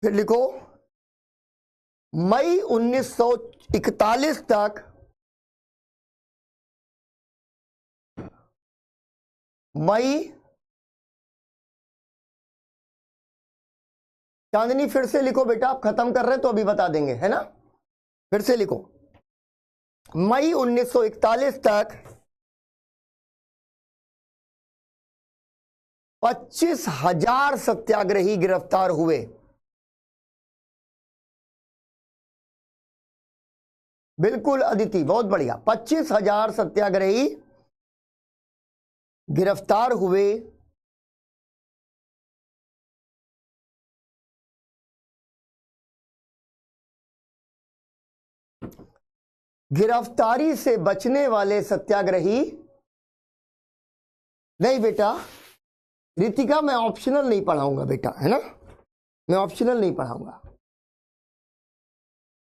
फिर लिखो मई 1941 तक चांदनी फिर से लिखो बेटा, आप खत्म कर रहे हैं तो अभी बता देंगे, है ना। फिर से लिखो मई 1941 तक 25,000 सत्याग्रही गिरफ्तार हुए। बिल्कुल अदिति, बहुत बढ़िया। 25,000 सत्याग्रही गिरफ्तार हुए। गिरफ्तारी से बचने वाले सत्याग्रही, नहीं बेटा रितिका, मैं ऑप्शनल नहीं पढ़ाऊंगा बेटा, है ना, मैं ऑप्शनल नहीं पढ़ाऊंगा।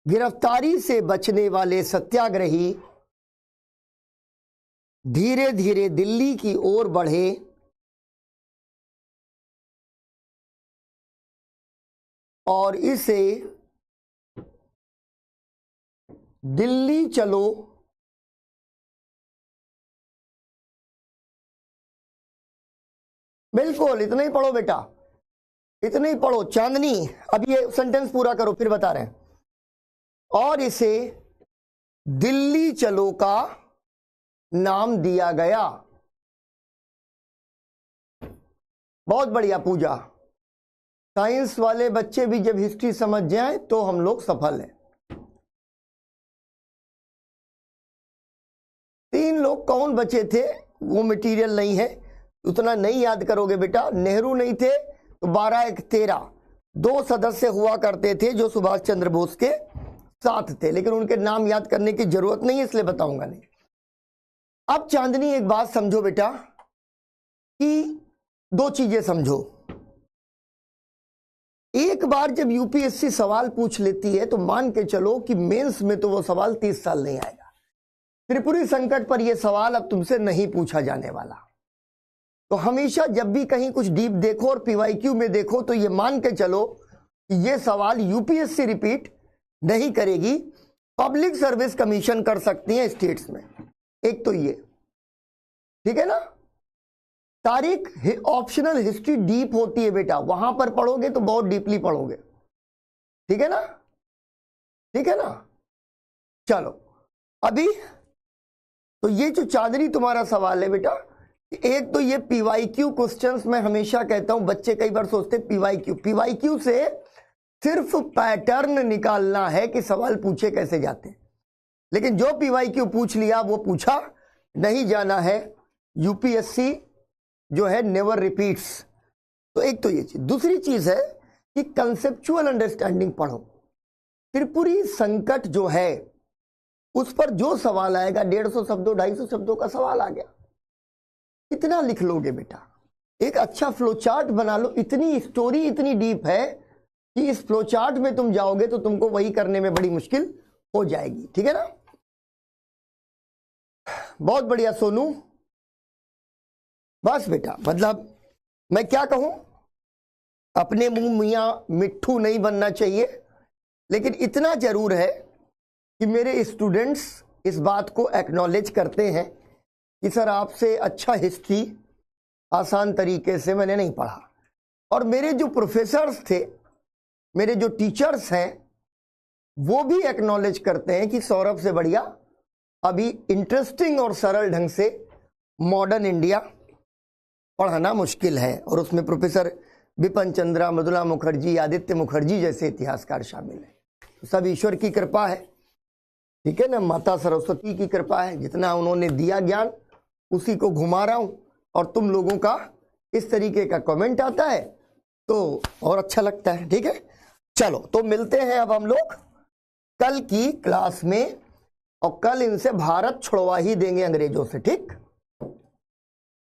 गिरफ्तारी से बचने वाले सत्याग्रही धीरे धीरे दिल्ली की ओर बढ़े और इसे दिल्ली चलो बिल्कुल इतना ही पढ़ो बेटा, इतना ही पढ़ो। चांदनी अब ये सेंटेंस पूरा करो फिर बता रहे हैं। और इसे दिल्ली चलो का नाम दिया गया। बहुत बढ़िया पूजा। साइंस वाले बच्चे भी जब हिस्ट्री समझ जाएं तो हम लोग सफल हैं। 3 लोग कौन बचे थे वो मटेरियल नहीं है, उतना नहीं याद करोगे बेटा। नेहरू नहीं थे तो 12 1 13 2 सदस्य हुआ करते थे जो सुभाष चंद्र बोस के साथ थे, लेकिन उनके नाम याद करने की जरूरत नहीं है इसलिए बताऊंगा नहीं। अब चांदनी एक बात समझो बेटा कि 2 चीजें समझो। एक बार जब यूपीएससी सवाल पूछ लेती है तो मान के चलो कि मेंस में तो वो सवाल 30 साल नहीं आएगा। त्रिपुरी संकट पर यह सवाल अब तुमसे नहीं पूछा जाने वाला। तो हमेशा जब भी कहीं कुछ डीप देखो और पीवाईक्यू में देखो तो ये मान के चलो कि ये सवाल यूपीएससी रिपीट नहीं करेगी, पब्लिक सर्विस कमीशन कर सकती है स्टेट्स में। एक तो ये ठीक है ना। तारीख ऑप्शनल हिस्ट्री डीप होती है बेटा, वहां पर पढ़ोगे तो बहुत डीपली पढ़ोगे, ठीक है ना, ठीक है ना। चलो अभी तो ये जो चांदनी तुम्हारा सवाल है बेटा, एक तो ये पीवाईक्यू क्वेश्चंस मैं हमेशा कहता हूं, बच्चे कई बार सोचते पीवाईक्यू से सिर्फ पैटर्न निकालना है कि सवाल पूछे कैसे जाते, लेकिन जो पीवाईक्यू पूछ लिया वो पूछा नहीं जाना है। यूपीएससी जो है नेवर रिपीट्स। तो एक तो ये चीज। दूसरी चीज है कि कंसेप्चुअल अंडरस्टैंडिंग पढ़ो। त्रिपुरी संकट जो है उस पर जो सवाल आएगा 150 शब्दों 250 शब्दों का सवाल आ गया, कितना लिख लोगे बेटा। एक अच्छा फ्लो चार्ट बना लो। इतनी स्टोरी इतनी डीप है कि इस फ्लो चार्ट में तुम जाओगे तो तुमको वही करने में बड़ी मुश्किल हो जाएगी, ठीक है ना। बहुत बढ़िया सोनू। बस बेटा मतलब मैं क्या कहूं, अपने मुंह मियां मिट्ठू नहीं बनना चाहिए, लेकिन इतना जरूर है कि मेरे स्टूडेंट्स इस बात को एक्नॉलेज करते हैं कि सर आपसे अच्छा हिस्ट्री आसान तरीके से मैंने नहीं पढ़ा। और मेरे जो प्रोफेसर्स थे, मेरे जो टीचर्स हैं, वो भी एक्नॉलेज करते हैं कि सौरभ से बढ़िया अभी इंटरेस्टिंग और सरल ढंग से मॉडर्न इंडिया पढ़ाना मुश्किल है। और उसमें प्रोफेसर बिपिन चंद्रा, मृदुला मुखर्जी, आदित्य मुखर्जी जैसे इतिहासकार शामिल हैं। तो सब ईश्वर की कृपा है, ठीक है ना, माता सरस्वती की कृपा है। जितना उन्होंने दिया ज्ञान उसी को घुमा रहा हूं, और तुम लोगों का इस तरीके का कमेंट आता है तो और अच्छा लगता है, ठीक है। चलो तो मिलते हैं अब हम लोग कल की क्लास में, और कल इनसे भारत छुड़वा ही देंगे अंग्रेजों से, ठीक।